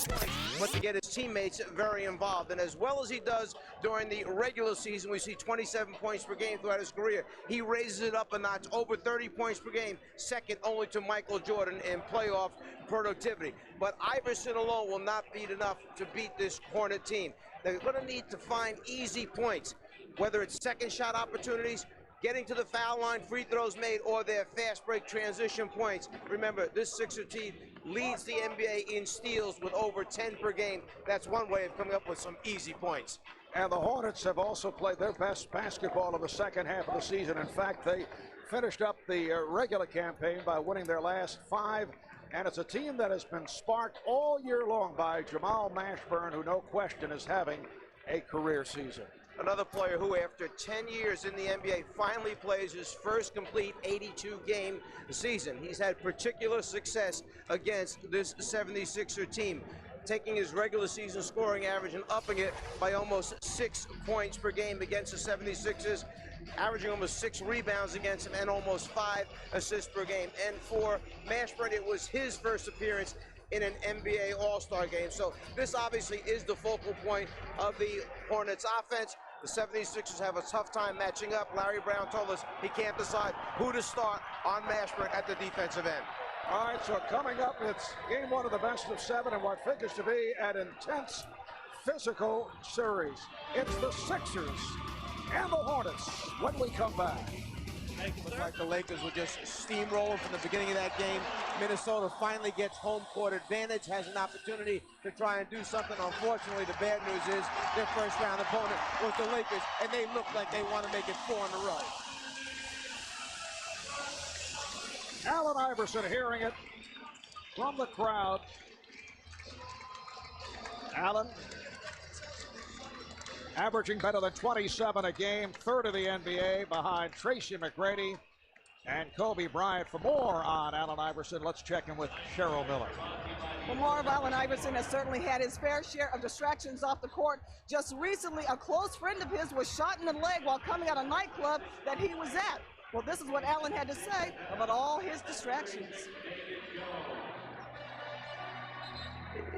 points, but to get his teammates very involved. And as well as he does during the regular season, we see 27 points per game throughout his career. He raises it up a notch, over 30 points per game, second only to Michael Jordan in playoff productivity. But Iverson alone will not be enough to beat this Hornet team. They're going to need to find easy points, whether it's second shot opportunities, getting to the foul line, free throws made, or their fast break transition points. Remember, this Sixer team leads the NBA in steals with over 10 per game. That's one way of coming up with some easy points. And the Hornets have also played their best basketball in the second half of the season. In fact, they finished up the regular campaign by winning their last 5. And it's a team that has been sparked all year long by Jamal Mashburn, who no question is having a career season. Another player who, after 10 years in the NBA, finally plays his first complete 82-game season. He's had particular success against this 76er team, taking his regular season scoring average and upping it by almost 6 points per game against the 76ers, averaging almost 6 rebounds against them and almost 5 assists per game. And for Mashburn, it was his first appearance in an NBA All-Star game. So this obviously is the focal point of the Hornets offense. The 76ers have a tough time matching up. Larry Brown told us he can't decide who to start on Mashburn at the defensive end. All right, so coming up, it's game 1 of the best of 7 and what figures to be an intense physical series. It's the Sixers and the Hornets when we come back. Looks like the Lakers were just steamrolling from the beginning of that game. Minnesota finally gets home court advantage, has an opportunity to try and do something. Unfortunately, the bad news is their first round opponent was the Lakers, and they look like they want to make it 4 in a row. Allen Iverson hearing it from the crowd. Allen averaging better than 27 a game, third of the NBA behind Tracy McGrady and Kobe Bryant. For more on Allen Iverson, let's check in with Cheryl Miller. Well, Marv, Allen Iverson has certainly had his fair share of distractions off the court. Just recently, a close friend of his was shot in the leg while coming out of a nightclub that he was at. Well, this is what Allen had to say about all his distractions.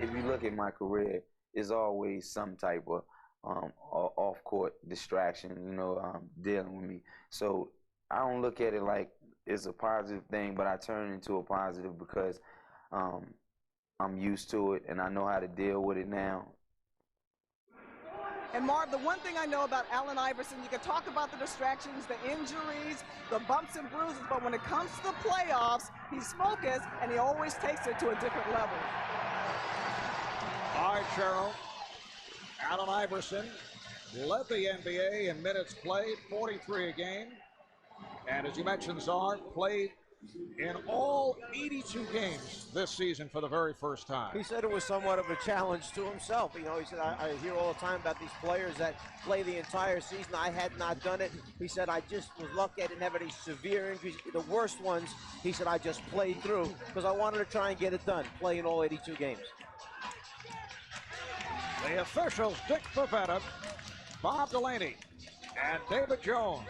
If you look at my career, it's always some type of off-court distraction, dealing with me. So I don't look at it like it's a positive thing, but I turn it into a positive because I'm used to it and I know how to deal with it now. And Marv, the one thing I know about Allen Iverson, you can talk about the distractions, the injuries, the bumps and bruises, but when it comes to the playoffs, he's focused and he always takes it to a different level. All right, Cheryl. Allen Iverson led the NBA in minutes played, 43 a game. And as you mentioned, Czar played in all 82 games this season for the very first time. He said it was somewhat of a challenge to himself. He said, I hear all the time about these players that play the entire season. I had not done it. He said, I just was lucky I didn't have any severe injuries. The worst ones, he said, I just played through because I wanted to try and get it done, playing all 82 games. The officials, Dick Pavetta, Bob Delaney, and David Jones.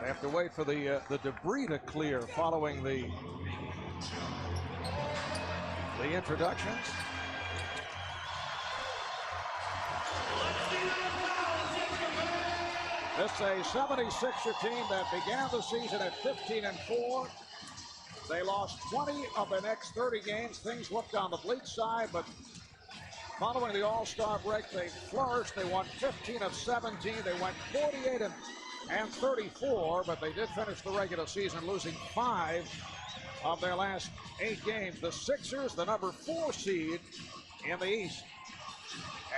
They have to wait for the debris to clear following the introductions. This is a 76er team that began the season at 15-4. They lost 20 of the next 30 games. Things looked on the bleak side, but following the All-Star break, they flourished. They won 15 of 17. They went 48 and 34, but they did finish the regular season losing 5 of their last 8 games. The Sixers, the number 4 seed in the East,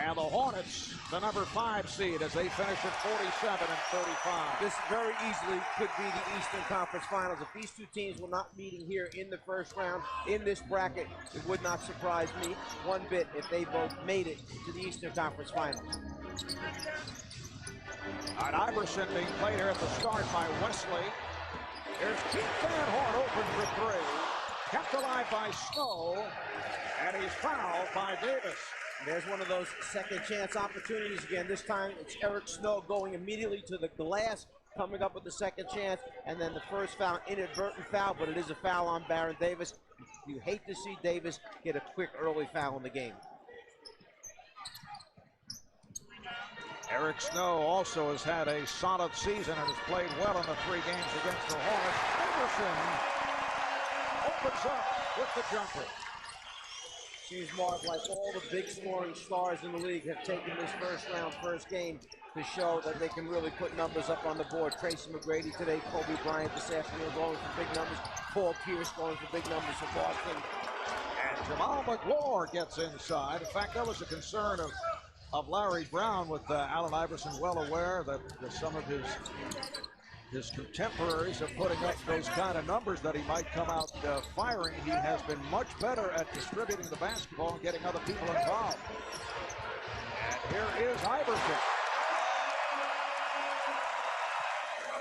and the Hornets, the number 5 seed, as they finish at 47 and 35. This very easily could be the Eastern Conference Finals. If these two teams were not meeting here in the first round in this bracket, it would not surprise me one bit if they both made it to the Eastern Conference Finals. And Iverson being played here at the start by Wesley. Here's Keith Van Horn open for 3. Kept alive by Snow, and he's fouled by Davis. There's one of those second chance opportunities again. This time it's Eric Snow going immediately to the glass, coming up with the second chance, and then the first foul, inadvertent foul, but it is a foul on Baron Davis. You hate to see Davis get a quick early foul in the game. Eric Snow also has had a solid season and has played well in the 3 games against the Hornets. Iverson opens up with the jumper. Seems, Mark, like all the big scoring stars in the league have taken this first game to show that they can really put numbers up on the board. Tracy McGrady today, Kobe Bryant this afternoon going for big numbers. Paul Pierce going for big numbers for Boston. And Jamal McGlure gets inside. In fact, that was a concern of Larry Brown, with Allen Iverson well aware that some of his contemporaries are putting up those kind of numbers that he might come out firing. He has been much better at distributing the basketball and getting other people involved. And here is Iverson.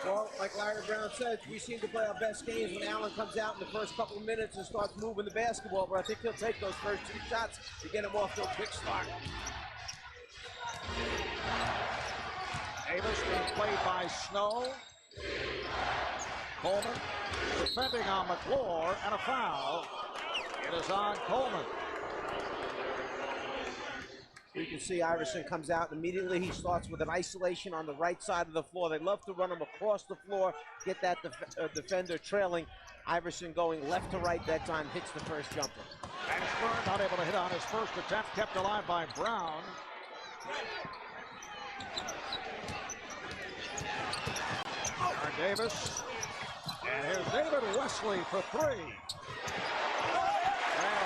Well, like Larry Brown said, we seem to play our best games when Allen comes out in the first couple of minutes and starts moving the basketball, but I think he'll take those first 2 shots to get him off to a quick start. Davis being played by Snow. Coleman defending on McGlure, and a foul. It is on Coleman. You can see Iverson comes out immediately. He starts with an isolation on the right side of the floor. They love to run him across the floor, get that defender trailing. Iverson going left to right that time, hits the first jumper. Mashburn not able to hit on his first attempt, kept alive by Brown. Baron Davis. And here's David Wesley for 3. And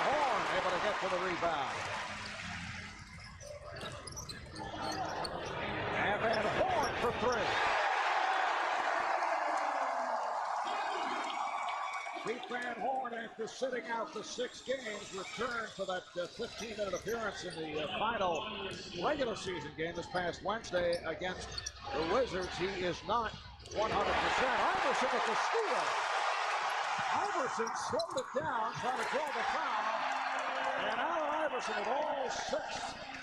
Horn able to get to the rebound. And then Horn for 3. Pete Van Horn, after sitting out the 6 games, returned for that 15-minute appearance in the final regular season game this past Wednesday against the Wizards. He is not 100%. Iverson with the steal. Iverson slowed it down, trying to draw the foul. And Allen Iverson with all 6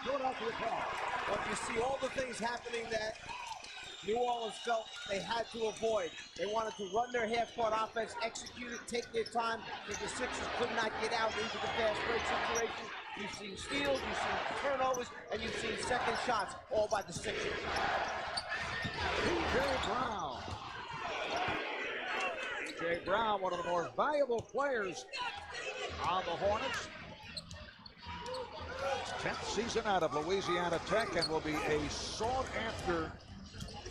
Philadelphia calls. Well, you see all the things happening that New Orleans felt they had to avoid. They wanted to run their half-court offense, execute it, take their time, but the Sixers could not get out into the fast break situation. You've seen steals, you've seen turnovers, and you've seen second shots, all by the Sixers. P.J. Brown. P.J. Brown, one of the more valuable players on the Hornets. 10th season out of Louisiana Tech, and will be a sought-after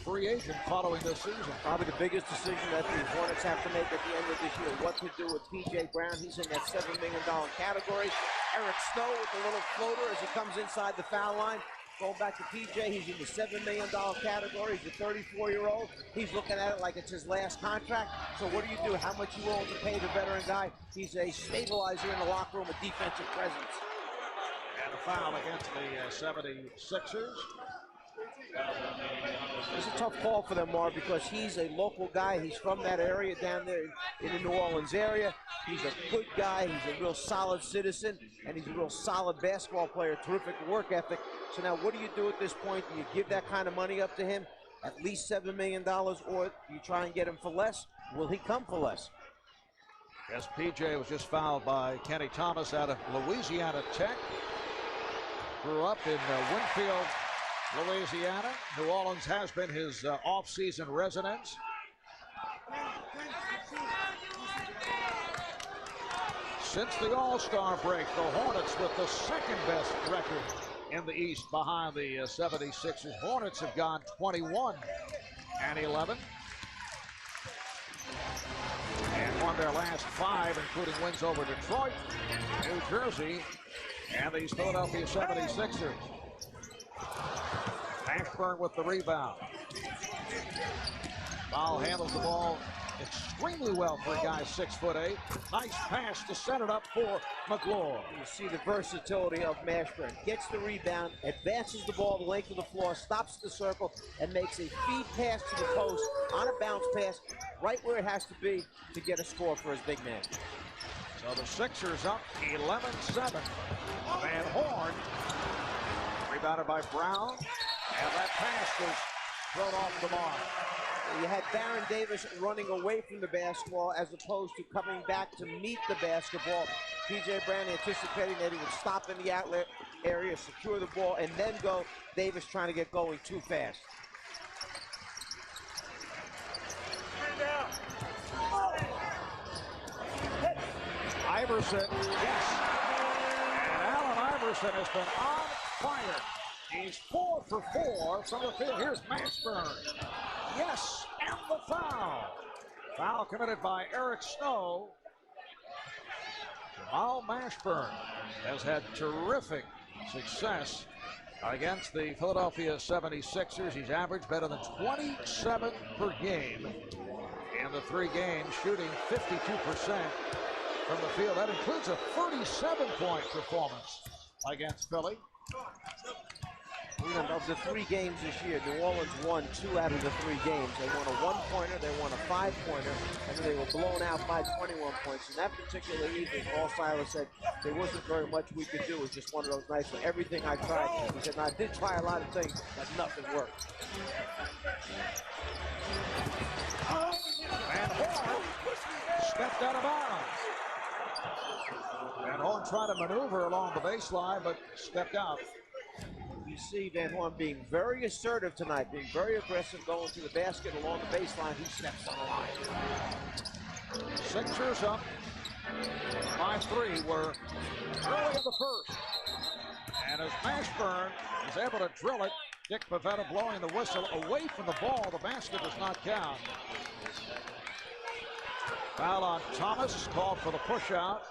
free agent following this season. Probably the biggest decision that the Hornets have to make at the end of this year. What to do with P.J. Brown. He's in that $7 million category. Eric Snow with the little floater as he comes inside the foul line. Going back to P.J., he's in the $7 million category. He's a 34-year-old. He's looking at it like it's his last contract. So what do? How much you willing to pay the veteran guy? He's a stabilizer in the locker room, a defensive presence. And a foul against the 76ers. It's a tough call for them, Marv, because he's a local guy. He's from that area down there in the New Orleans area. He's a good guy. He's a real solid citizen, and he's a real solid basketball player, terrific work ethic. So now what do you do at this point? Do you give that kind of money up to him, at least $7 million, or you try and get him for less? Will he come for less? Yes, PJ was just fouled by Kenny Thomas out of Louisiana Tech. Grew up in Winfield, Louisiana. New Orleans has been his off-season residence. Since the All-Star break, the Hornets with the second best record in the East behind the 76ers. Hornets have gone 21-11 and won their last 5, including wins over Detroit, New Jersey, and these Philadelphia 76ers. Mashburn with the rebound. Foul handles the ball extremely well for a guy 6'8". Nice pass to set it up for McGlure. You see the versatility of Mashburn. Gets the rebound, advances the ball the length of the floor, stops the circle, and makes a feed pass to the post on a bounce pass right where it has to be to get a score for his big man. So the Sixers up 11-7. Van Horn rebounded by Brown. And that pass was thrown off the mark. You had Baron Davis running away from the basketball as opposed to coming back to meet the basketball. P.J. Brown anticipating that he would stop in the outlet area, secure the ball, and then go. Davis trying to get going too fast. Iverson, yes. And Allen Iverson has been on fire. He's 4 for 4 from the field. Here's Mashburn. Yes, and the foul. Foul committed by Eric Snow. Jamal Mashburn has had terrific success against the Philadelphia 76ers. He's averaged better than 27 per game in the 3 games, shooting 52% from the field. That includes a 37-point performance against Philly. Of the 3 games this year, New Orleans won 2 out of the 3 games. They won a 1-pointer, they won a 5-pointer, and then they were blown out by 21 points. And that particular evening, Paul Silas said there wasn't very much we could do. It was just one of those nights where everything I tried. He said, I did try a lot of things, but nothing worked. Van Horn stepped out of bounds. Van Horn tried to maneuver along the baseline, but stepped out. You see Van Horn being very assertive tonight, being very aggressive, going to the basket along the baseline. He steps on the line. Sixers up by 3. We're early in the first. And as Mashburn is able to drill it, Dick Pavetta blowing the whistle away from the ball. The basket does not count. Foul on Thomas, called for the push out.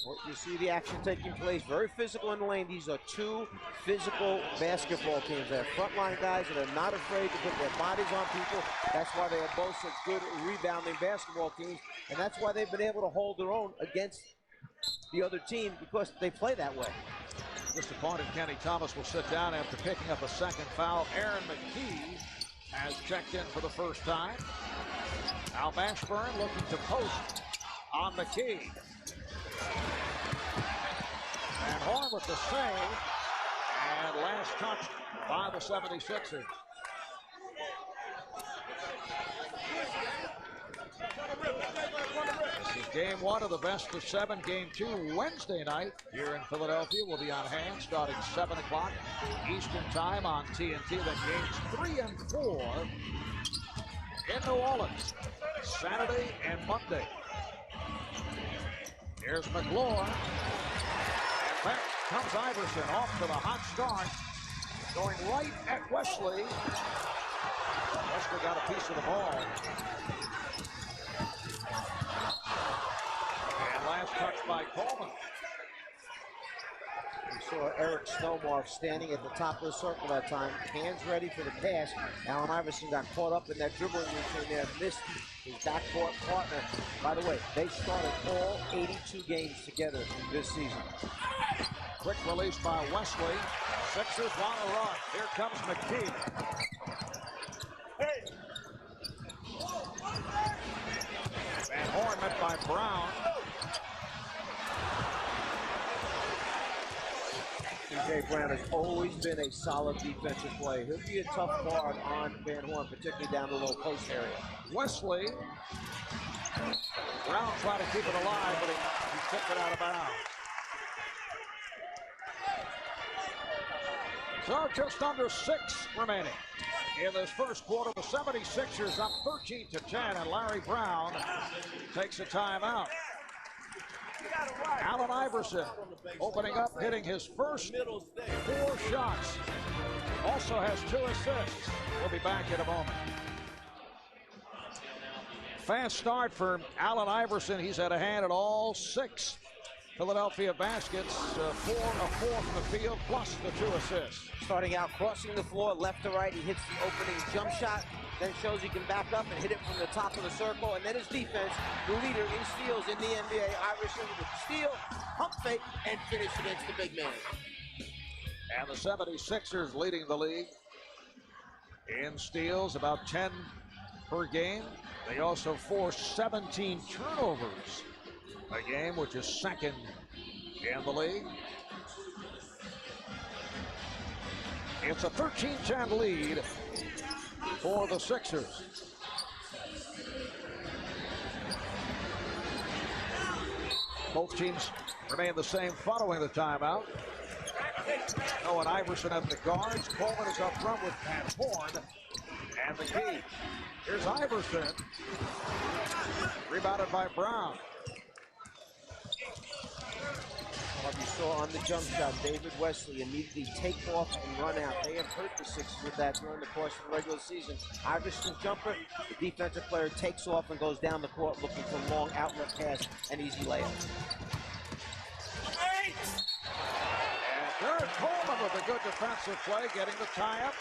Well, you see the action taking place, very physical in the lane. These are 2 physical basketball teams. They're frontline guys that are not afraid to put their bodies on people. That's why they are both such good rebounding basketball teams, and that's why they've been able to hold their own against the other team, because they play that way. Disappointed Kenny Thomas will sit down after picking up a second foul. Aaron McKee has checked in for the first time. Now Mashburn looking to post on McKee. Van Horn with the save, and last touch by the 76ers. This is game 1 of the best of 7. Game 2 Wednesday night here in Philadelphia will be on hand starting 7 o'clock Eastern time on TNT. Then games 3 and 4 in New Orleans, Saturday and Monday. Here's McLaurin. And back comes Iverson off to the hot start. Going right at Wesley. Wesley got a piece of the ball. And last touch by Coleman. We saw Eric Snowmark standing at the top of the circle that time, hands ready for the pass. Allen Iverson got caught up in that dribbling routine there, missed his backcourt partner. By the way, they started all 82 games together this season. Quick release by Wesley. Sixers want to run. Here comes McKee. Van Horn met by Brown. P.J. Brown has always been a solid defensive player. He'll be a tough guard on Van Horn, particularly down the low post area. Wesley. Brown tried to keep it alive, but he took it out of bounds. So just under 6 remaining in this first quarter. The 76ers up 13-10, and Larry Brown takes a timeout. Allen Iverson opening up, hitting his first 4 shots. Also has 2 assists. We'll be back in a moment. Fast start for Allen Iverson. He's had a hand at all 6 Philadelphia baskets, 4 from the field, plus the 2 assists. Starting out crossing the floor left to right, he hits the opening jump shot, then shows he can back up and hit it from the top of the circle, and then his defense, the leader in steals in the NBA, Iverson with steal, pump fake, and finish against the big man. And the 76ers leading the league in steals, about 10 per game. They also force 17 turnovers a game, which is second in the league. It's a 13-10 lead for the Sixers. Both teams remain the same following the timeout. Owen Iverson at the guards. Coleman is up front with Van Horn and the key. Here's Iverson. Rebounded by Brown. What you saw on the jump shot, David Wesley immediately take off and run out. They have hurt the Sixers with that during the course of the regular season. Iverson's jumper, the defensive player takes off and goes down the court looking for long outlet pass and easy layup. And Derek Coleman with a good defensive play, getting the tie-up.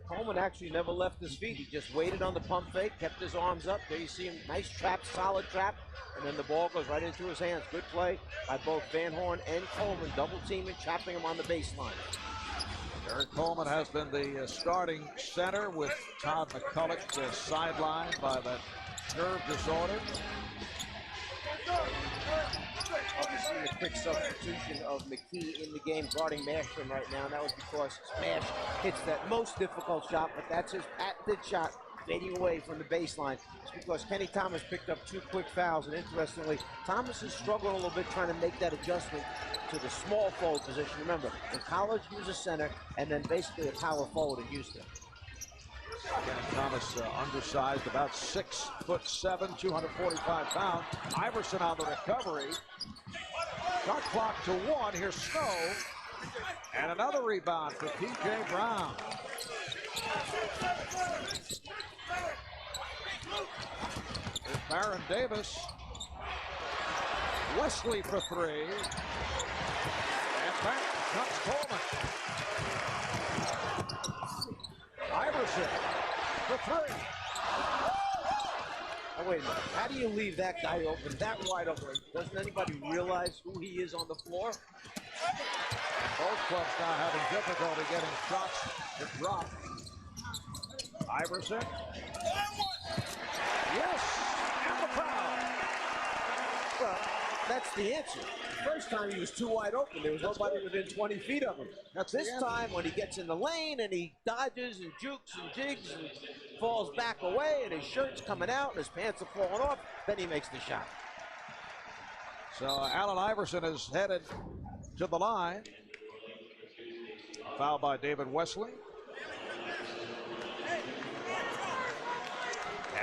Coleman actually never left his feet. He just waited on the pump fake, kept his arms up. There you see him, nice trap, solid trap. And then the ball goes right into his hands. Good play by both Van Horn and Coleman, double teaming, trapping him on the baseline. Derek Coleman has been the starting center with Todd McCulloch sidelined by that nerve disorder. Obviously, a quick substitution of McKee in the game guarding Mashburn right now. And that was because Smash hits that most difficult shot, but that's his patented shot, fading away from the baseline. It's because Kenny Thomas picked up 2 quick fouls, and interestingly, Thomas is struggling a little bit trying to make that adjustment to the small forward position. Remember, in college, he was a center, and then basically a power forward in Houston. Kenny Thomas undersized, about 6'7", 245 pounds. Iverson on the recovery. Shot clock to 1. Here's Snow. And another rebound for P.J. Brown. Here's Baron Davis. Wesley for 3. And back comes Coleman. Iverson for 3. Oh, wait a minute. How do you leave that guy open, that wide open? Doesn't anybody realize who he is on the floor? And both clubs now having difficulty getting shots to drop. Iverson. Yes, and the foul. Well, that's the answer. The first time he was too wide open. There was nobody within 20 feet of him. That's this time when he gets in the lane and he dodges and jukes and jigs and falls back away and his shirt's coming out and his pants are falling off, then he makes the shot. So Allen Iverson is headed to the line. Foul by David Wesley.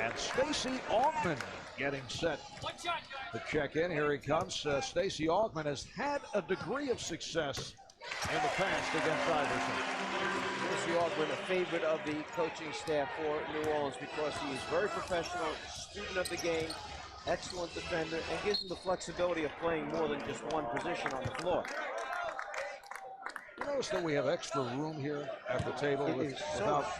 And Stacey Augmon getting set to check in. Here he comes. Stacey Augmon has had a degree of success in the past against Iverson. Stacey Augmon, a favorite of the coaching staff for New Orleans because he is very professional, student of the game, excellent defender, and gives him the flexibility of playing more than just one position on the floor. You notice that we have extra room here at the table. It is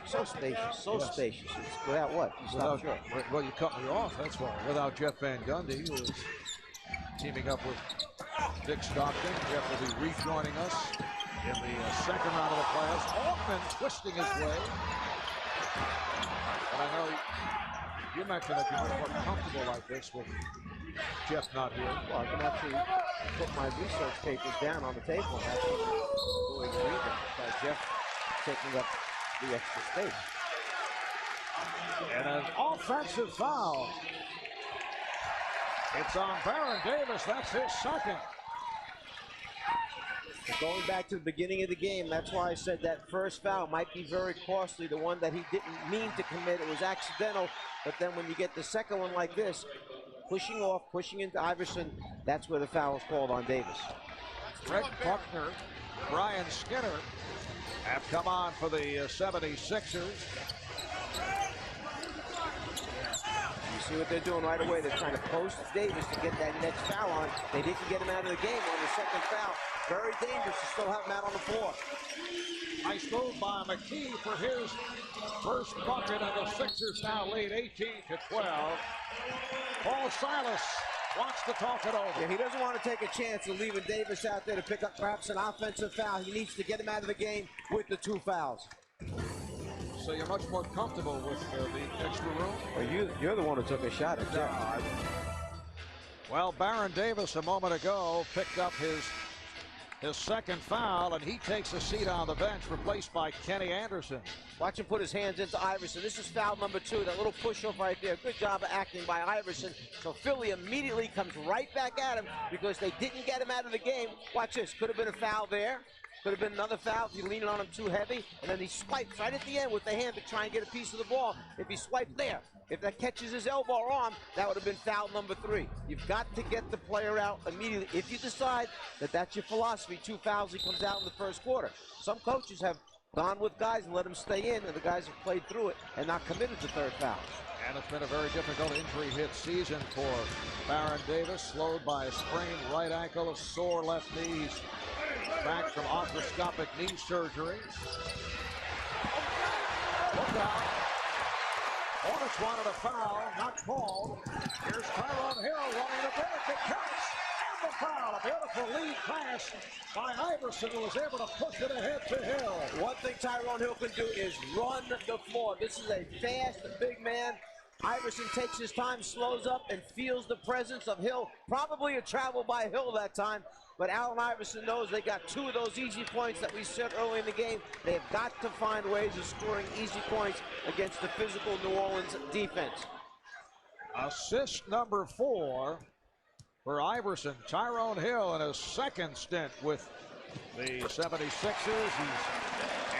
so spacious, so Yes. spacious. It's without what? You stop short. Well, you cut me off, that's why. Without Jeff Van Gundy, who is teaming up with Dick Stockton. Jeff will be rejoining us in the second round of the playoffs. Augmon twisting his way. And I know you mentioned that you're much more comfortable like this with Jeff not here. Well, I can actually put my research papers down on the table and actually really read them because Jeff taking up the extra space. And an offensive foul. It's on Baron Davis. That's his second. But going back to the beginning of the game, that's why I said that first foul might be very costly. The one that he didn't mean to commit, it was accidental. But then when you get the second one like this, pushing off, pushing into Iverson, that's where the foul is called on Davis. Greg Buckner, Brian Skinner have come on for the 76ers. You see what they're doing right away. They're trying to post Davis to get that next foul on. They didn't get him out of the game on the second foul. Very dangerous to still have him out on the floor. Nice move by McKee for his first bucket, and the Sixers now lead 18-12. Paul Silas wants to talk it over. Yeah, he doesn't want to take a chance of leaving Davis out there to pick up perhaps an offensive foul. He needs to get him out of the game with the 2 fouls. So you're much more comfortable with the extra room? Well, you're the one who took a shot at Jeff. Well, Baron Davis a moment ago picked up his his second foul, and he takes a seat on the bench, replaced by Kenny Anderson. Watch him put his hands into Iverson. This is foul number 2, that little push-off right there. Good job of acting by Iverson. So Philly immediately comes right back at him because they didn't get him out of the game. Watch this. Could have been a foul there. Could have been another foul if you lean on him too heavy. And then he swipes right at the end with the hand to try and get a piece of the ball. If he swiped there, if that catches his elbow or arm, that would have been foul number 3. You've got to get the player out immediately. If you decide that that's your philosophy, 2 fouls, he comes out in the first quarter. Some coaches have gone with guys and let them stay in, and the guys have played through it and not committed the third foul. And it's been a very difficult injury-hit season for Baron Davis, slowed by a sprained right ankle, a sore left knee. Back from arthroscopic knee surgery. Look out. Hornets wanted a foul, not called. Here's Tyrone Hill running the break. It counts. And the foul. A beautiful lead pass by Iverson, who was able to push it ahead to Hill. One thing Tyrone Hill can do is run the floor. This is a fast, big man. Iverson takes his time, slows up, and feels the presence of Hill. Probably a travel by Hill that time. But Allen Iverson knows they got 2 of those easy points that we said early in the game. They've got to find ways of scoring easy points against the physical New Orleans defense. Assist number 4 for Iverson. Tyrone Hill in his second stint with the 76ers. He's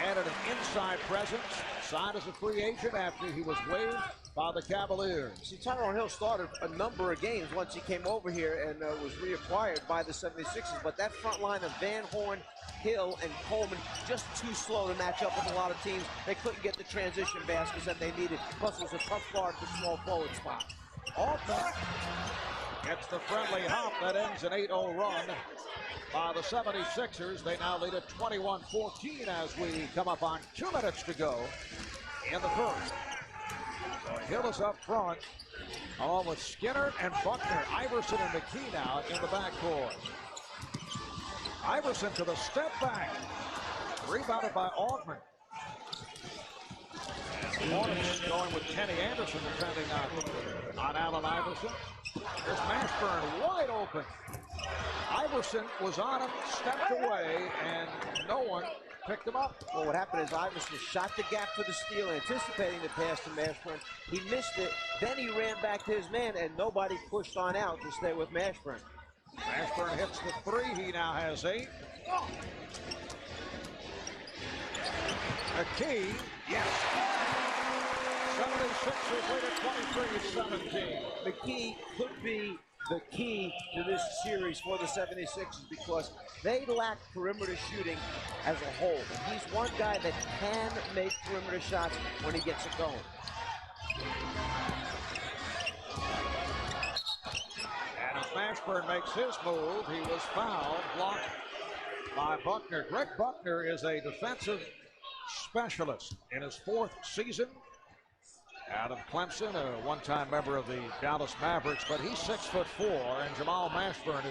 added an inside presence. Signed as a free agent after he was waived by the Cavaliers. See, Tyrone Hill started a number of games once he came over here and was reacquired by the 76ers, but that front line of Van Horn, Hill, and Coleman just too slow to match up with a lot of teams. They couldn't get the transition baskets that they needed. Plus, it was a tough guard for small forward spot. Altman gets the friendly hop that ends an 8-0 run by the 76ers. They now lead at 21-14 as we come up on 2 minutes to go in the first. Hill is up front, along with Skinner and Buckner. Iverson and McKee now in the backcourt. Iverson to the step back. Rebounded by Altman. And Hornets going with Kenny Anderson defending on Allen Iverson. There's Mashburn wide open. Iverson was on him, stepped away, and no one picked him up. Well, what happened is Iverson shot the gap for the steal, anticipating the pass to Mashburn. He missed it. Then he ran back to his man, and nobody pushed on out to stay with Mashburn. Mashburn hits the 3. He now has 8. McKee, yes. 76ers lead at 23-17. McKee could be the key to this series for the 76ers because they lack perimeter shooting as a whole. And he's one guy that can make perimeter shots when he gets it going. And as Mashburn makes his move, he was fouled, blocked by Buckner. Greg Buckner is a defensive specialist in his 4th season out of Clemson, a one-time member of the Dallas Mavericks, but he's 6'4", and Jamal Mashburn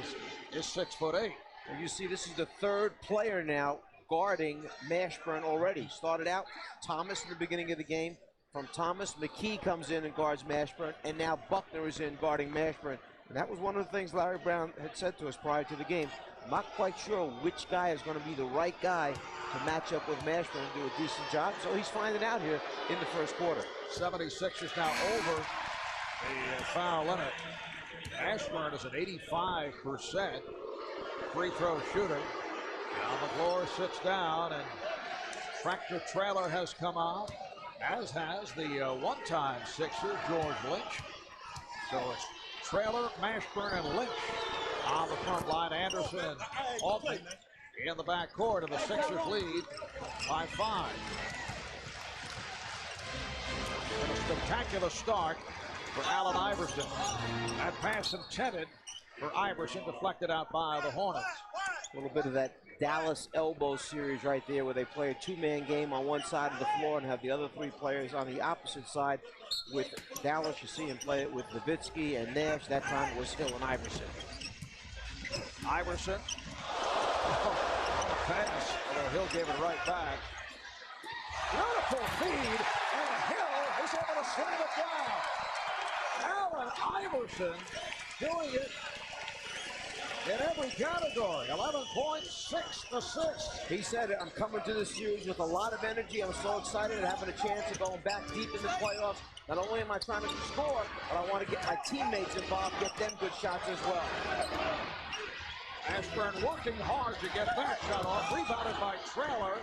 is 6'8". Well, you see, this is the 3rd player now guarding Mashburn already. Started out Thomas in the beginning of the game. From Thomas, McKee comes in and guards Mashburn, and now Buckner is in guarding Mashburn. And that was one of the things Larry Brown had said to us prior to the game. I'm not quite sure which guy is going to be the right guy to match up with Mashburn and do a decent job. So he's finding out here in the first quarter. 76ers now over the foul limit. Mashburn is an 85% free throw shooter. Now McGlure sits down, and Tractor Trailer has come out, as has the one-time Sixer, George Lynch. So it's Trailer, Mashburn, and Lynch on the front line. Anderson and Altman in the backcourt, and the Sixers lead by 5. And a spectacular start for Allen Iverson. That pass intended for Iverson, deflected out by the Hornets. A little bit of that Dallas elbow series right there where they play a 2-man game on one side of the floor and have the other 3 players on the opposite side. With Dallas, you see him play it with Nowitzki and Nash. That time it was Hill and Iverson. Iverson. Pass, although Hill gave it right back. Beautiful feed, and Hill is able to slam it down. Allen Iverson doing it in every category. 11 points, 6 assists. He said it, I'm coming to this series with a lot of energy. I'm so excited at having a chance of going back deep in the playoffs. Not only am I trying to score, but I want to get my teammates involved, get them good shots as well. Mashburn working hard to get that shot off. Rebounded by Traylor.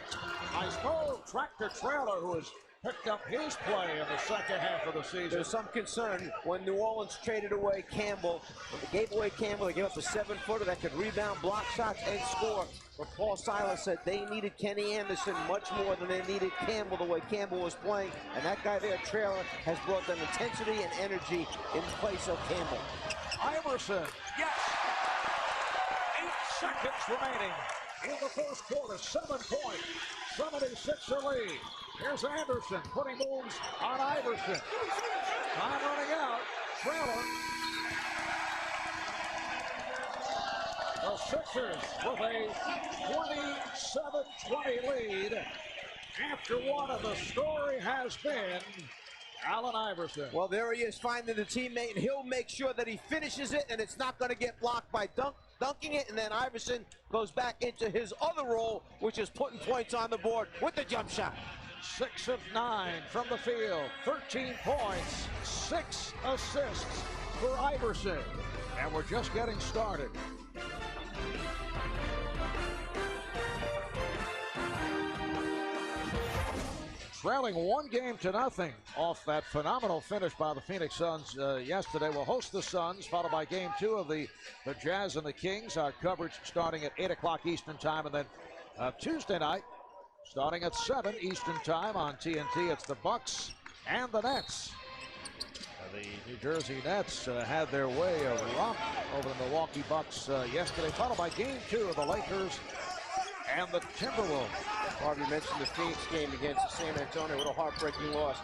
Nice move. Tractor Traylor, who has picked up his play in the second half of the season. There's some concern when New Orleans traded away Campbell. When they gave away Campbell, they gave up a 7-footer that could rebound, block shots, and score. But Paul Silas said they needed Kenny Anderson much more than they needed Campbell the way Campbell was playing. And that guy there, Traylor, has brought them intensity and energy in place of Campbell. Iverson, yes! 8 seconds remaining in the first quarter. 7 points, 76er lead. Here's Anderson putting moves on Iverson. Time running out. Traylor. The Sixers with a 27-20 lead after one of the story has been Allen Iverson. Well, there he is finding the teammate, and he'll make sure that he finishes it, and it's not going to get blocked by dunking it, and then Iverson goes back into his other role, which is putting points on the board with the jump shot. 6 of 9 from the field, 13 points, 6 assists for Iverson. And we're just getting started. Trailing 1-0 off that phenomenal finish by the Phoenix Suns yesterday. We'll host the Suns, followed by Game 2 of the Jazz and the Kings. Our coverage starting at 8 o'clock Eastern Time, and then Tuesday night, starting at 7 Eastern Time on TNT, it's the Bucks and the Nets. The New Jersey Nets had their way of romp over the Milwaukee Bucks yesterday, followed by Game 2 of the Lakers and the Timberwolves. Harvey mentioned the Phoenix game against San Antonio with a heartbreaking loss.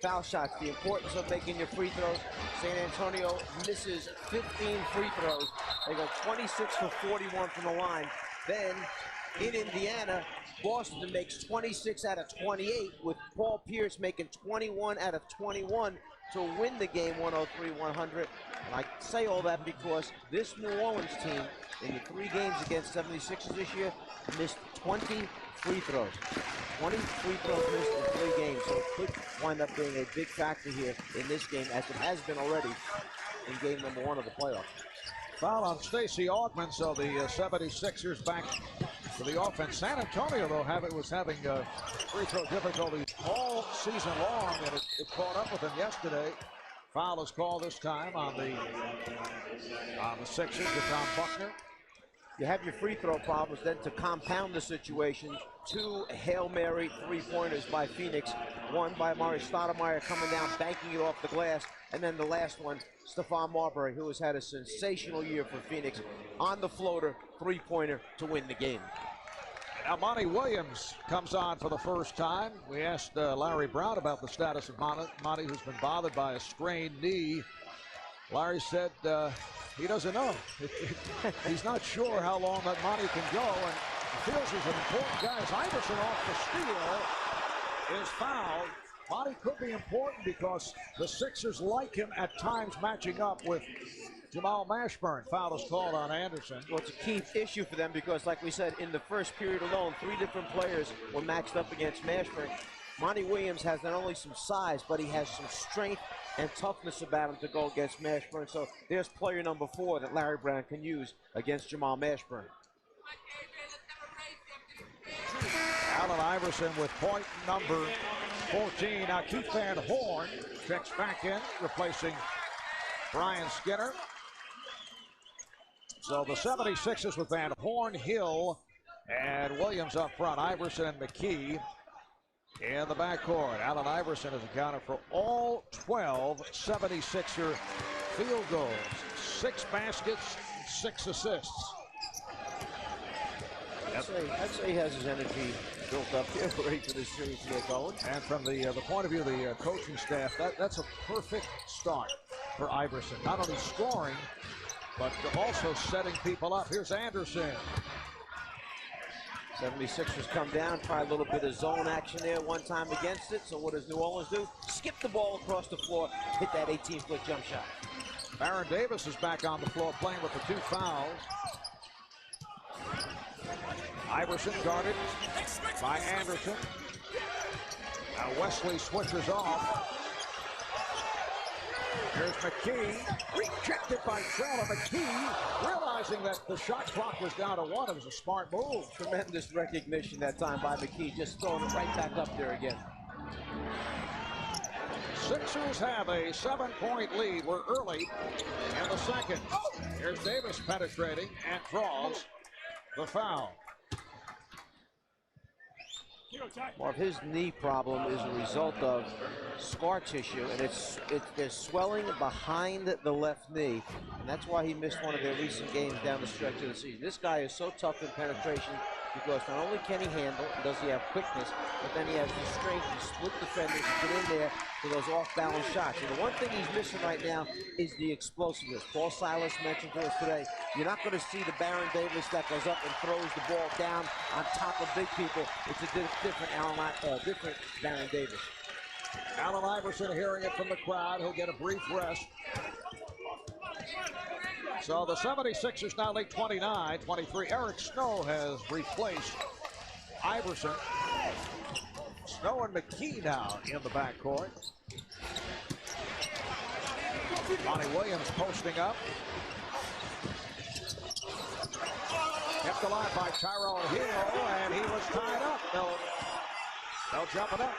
Foul shots, the importance of making your free throws. San Antonio misses 15 free throws. They go 26 for 41 from the line. Then in Indiana, Boston makes 26 out of 28, with Paul Pierce making 21 out of 21 to win the game 103-100. And I say all that because this New Orleans team, in the 3 games against 76ers this year, missed 20 free throws. 20 free throws missed in 3 games, so it could wind up being a big factor here in this game, as it has been already in game number 1 of the playoffs. Foul on Stacey Augmon, so the 76ers back to the offense. San Antonio, though, was having free throw difficulties all season long, and it caught up with them yesterday. Foul is called this time on the Sixers to Tom Buckner. You have your free throw problems, then to compound the situation, 2 Hail Mary 3-pointers by Phoenix. One by Amari Stoudemire coming down, banking it off the glass. And then the last one, Stephon Marbury, who has had a sensational year for Phoenix, on the floater, 3-pointer to win the game. Now Monty Williams comes on for the first time. We asked Larry Brown about the status of Monty, who's been bothered by a sprained knee. Larry said he doesn't know. He's not sure how long that Monty can go, and feels he's an important guy. As Iverson off the steal is fouled. Monty could be important because the Sixers like him at times matching up with Jamal Mashburn. Foul is called on Anderson. Well, it's a key issue for them because, like we said, in the first period alone, 3 different players were matched up against Mashburn. Monty Williams has not only some size, but he has some strength and toughness about him to go against Mashburn. So there's player number 4 that Larry Brown can use against Jamal Mashburn. Allen Iverson with point number 14. Now Keith Van Horn checks back in, replacing Brian Skinner. So the 76ers with Van Horn, Hill, and Williams up front. Iverson and McKee in the backcourt. Allen Iverson has accounted for all 12 76er field goals. 6 baskets, 6 assists. I'd say he has his energy built up here, ready for this series to get going. And from the point of view of the coaching staff, that's a perfect start for Iverson. Not only scoring, but also setting people up. Here's Anderson. 76ers come down, try a little bit of zone action there one time against it. So what does New Orleans do? Skip the ball across the floor, hit that 18-foot jump shot. Baron Davis is back on the floor playing with the 2 fouls. Iverson guarded by Anderson. Now Wesley switches off. Here's McKee, rejected by Traylor. McKee, realizing that the shot clock was down to 1. It was a smart move. Tremendous recognition that time by McKee, just throwing it right back up there again. Sixers have a 7-point lead. We're early in the second. Here's Davis penetrating and draws the foul. Marv, his knee problem is a result of scar tissue, and there's swelling behind the left knee, and that's why he missed one of their recent games down the stretch of the season. This guy is so tough in penetration because not only can he handle, does he have quickness, but then he has the strength to split defenders, to get in there for those off-balance shots. And the one thing he's missing right now is the explosiveness. Paul Silas mentioned to us today, you're not going to see the Baron Davis that goes up and throws the ball down on top of big people. It's a different Baron Davis. Allen Iverson hearing it from the crowd. He'll get a brief rest. So the 76ers now lead 29-23. Eric Snow has replaced Iverson. Snow and McKee now in the backcourt. Monty Williams posting up. Kept alive by Tyrone Hill, and he was tied up. They'll jump it up.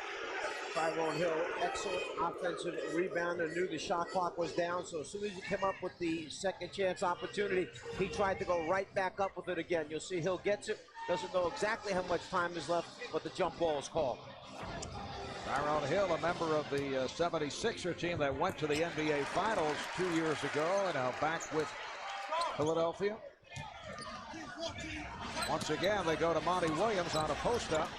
Tyrone Hill, excellent offensive rebounder, knew the shot clock was down, so as soon as he came up with the second chance opportunity, he tried to go right back up with it again. You'll see Hill gets it, doesn't know exactly how much time is left, but the jump ball is called. Tyrone Hill, a member of the 76er team that went to the NBA Finals 2 years ago, and now back with Philadelphia. Once again, they go to Monty Williams on a post-up.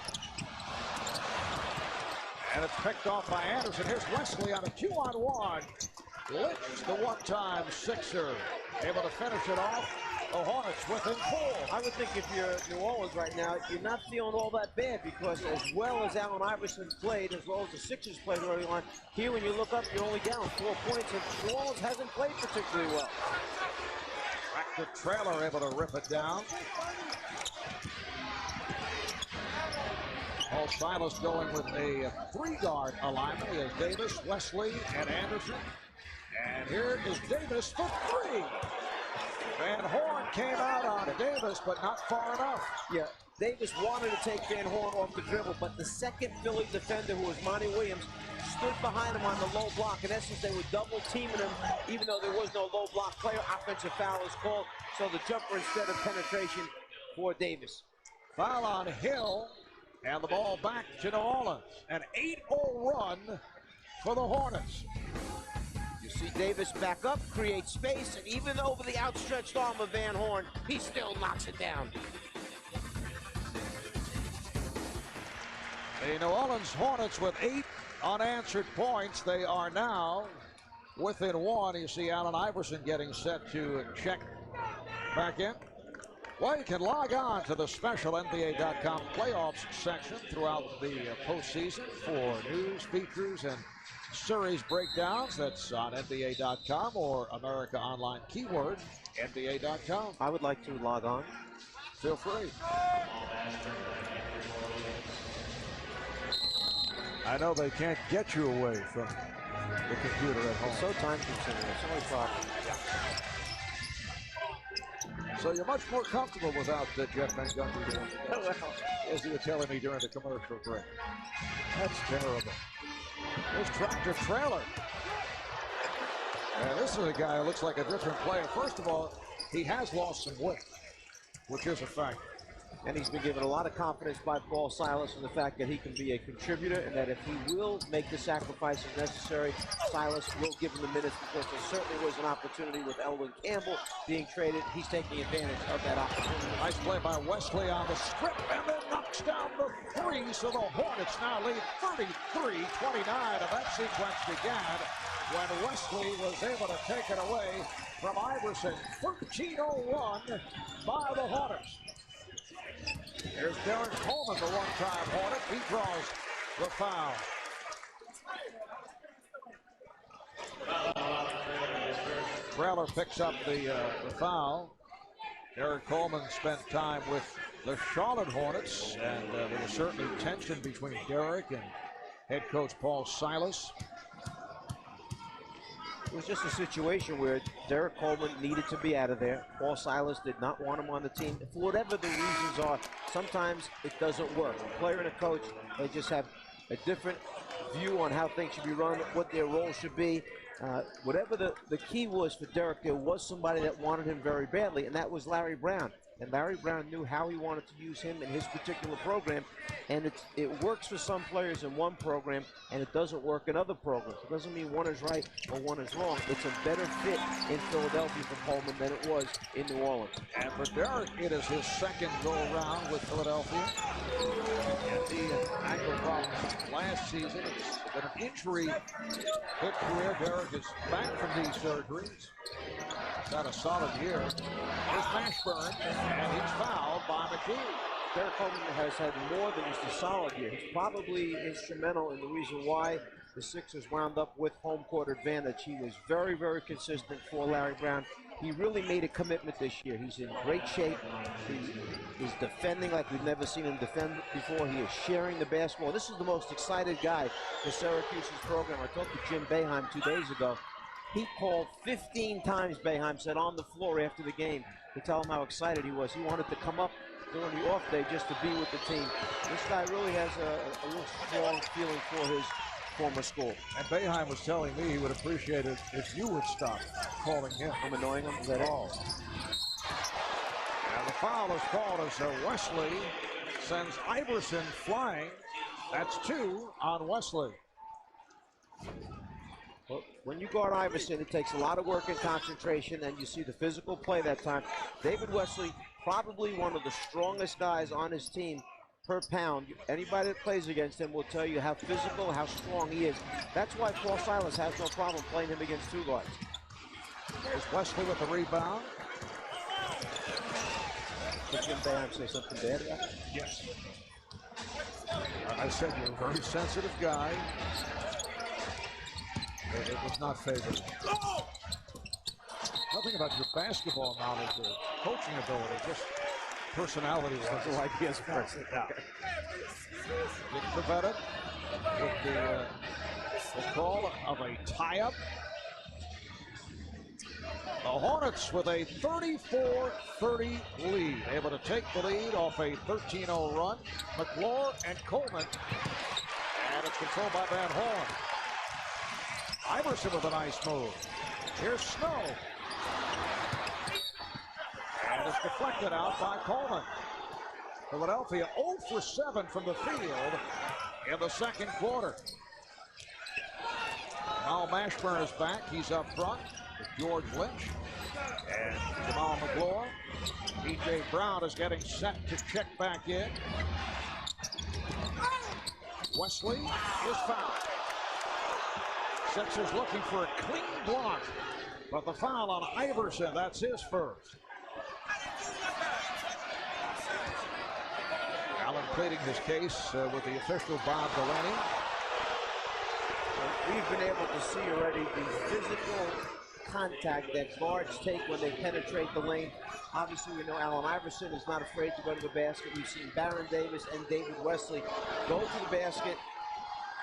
And it's picked off by Anderson. Here's Wesley on a 2-on-1. Lifts the one-time Sixer. Able to finish it off. The Hornets within 4. I would think if you're New Orleans right now, you're not feeling all that bad because as well as Allen Iverson played, as well as the Sixers played early on, here when you look up, you're only down 4 points, and New Orleans hasn't played particularly well. Back to Traylor, able to rip it down. Paul Silas going with a 3-guard alignment. He has Davis, Wesley, and Anderson. And here is Davis for 3. Van Horn came out on Davis, but not far enough. Yeah, Davis wanted to take Van Horn off the dribble, but the second Philly defender, who was Monty Williams, stood behind him on the low block. In essence, they were double teaming him, even though there was no low block player. Offensive foul is called, so the jumper instead of penetration for Davis. Foul on Hill. And the ball back to New Orleans. An 8-0 run for the Hornets. You see Davis back up, create space, and even over the outstretched arm of Van Horn, he still knocks it down. The New Orleans Hornets with 8 unanswered points. They are now within 1. You see Allen Iverson getting set to check back in. Well, you can log on to the special NBA.com playoffs section throughout the postseason for news, features, and series breakdowns. That's on NBA.com or America Online keyword NBA.com. I would like to log on. Feel free. I know they can't get you away from the computer at home. It's so time consuming. It's always problem. So you're much more comfortable without Jeff Montgomery doing it, as you were telling me during the commercial break. That's terrible. There's Tractor Trailer. And this is a guy who looks like a different player. First of all, he has lost some weight, which is a fact. And he's been given a lot of confidence by Paul Silas in the fact that he can be a contributor and that if he will make the sacrifices necessary, Silas will give him the minutes because there certainly was an opportunity with Elwin Campbell being traded. He's taking advantage of that opportunity. Nice play by Wesley on the strip and then knocks down the 3. So the Hornets now lead 33-29. And that sequence began when Wesley was able to take it away from Iverson. 13-01 by the Hornets. Here's Darren Coleman, the one-time Hornet. He draws the foul. Traylor picks up the foul. Derek Coleman spent time with the Charlotte Hornets, and there was certainly tension between Derek and head coach Paul Silas. It was just a situation where Derek Coleman needed to be out of there. Paul Silas did not want him on the team. For whatever the reasons are, sometimes it doesn't work. A player and a coach, they just have a different view on how things should be run, what their role should be. Whatever the key was for Derek, there was somebody that wanted him very badly, and that was Larry Brown. And Larry Brown knew how he wanted to use him in his particular program. And it works for some players in one program, and it doesn't work in other programs. It doesn't mean one is right or one is wrong. It's a better fit in Philadelphia for Coleman than it was in New Orleans. And for Derek, it is his second go-around with Philadelphia. And the ankle problem last season. It's been an injury-hit career. Derek is back from these surgeries. He's had a solid year. Here's Mashburn, and he's fouled by McKee. Derek Coleman has had more than just a solid year. He's probably instrumental in the reason why the Sixers wound up with home court advantage. He was very, very consistent for Larry Brown. He really made a commitment this year. He's in great shape. He is defending like we've never seen him defend before. He is sharing the basketball. This is the most excited guy for Syracuse's program. I talked to Jim Boeheim 2 days ago. He called 15 times, Boeheim said, on the floor after the game to tell him how excited he was. He wanted to come up during the off day just to be with the team. This guy really has a real strong feeling for his former school. And Boeheim was telling me he would appreciate it if you would stop calling him. I'm annoying him, is that all? And the foul is called as Wesley sends Iverson flying. That's 2 on Wesley. Well, when you guard Iverson, it takes a lot of work and concentration, and you see the physical play that time. David Wesley, probably one of the strongest guys on his team per pound. Anybody that plays against him will tell you how physical, how strong he is. That's why Paul Silas has no problem playing him against 2 guards. There's Wesley with the rebound. Did Jim Boeheim say something bad about it? Yes. I said you're a very sensitive guy. It was not favorable. Nothing about your basketball knowledge or coaching ability, just personality. No ideas first. Yeah. Dick Pavetta with the call of a tie-up. The Hornets with a 34-30 lead, able to take the lead off a 13-0 run. McClure and Coleman, and it's controlled by Van Horn. Iverson with a nice move. Here's Snow. And it's deflected out by Coleman. Philadelphia 0 for 7 from the field in the second quarter. Now Mashburn is back. He's up front with George Lynch and Jamal McClure. P.J. Brown is getting set to check back in. Wesley is fouled. Sixers looking for a clean block, but the foul on Iverson, that's his first. Allen pleading his case with the official Bob Delaney. We've been able to see already the physical contact that guards take when they penetrate the lane. Obviously, we know Allen Iverson is not afraid to go to the basket. We've seen Baron Davis and David Wesley go to the basket,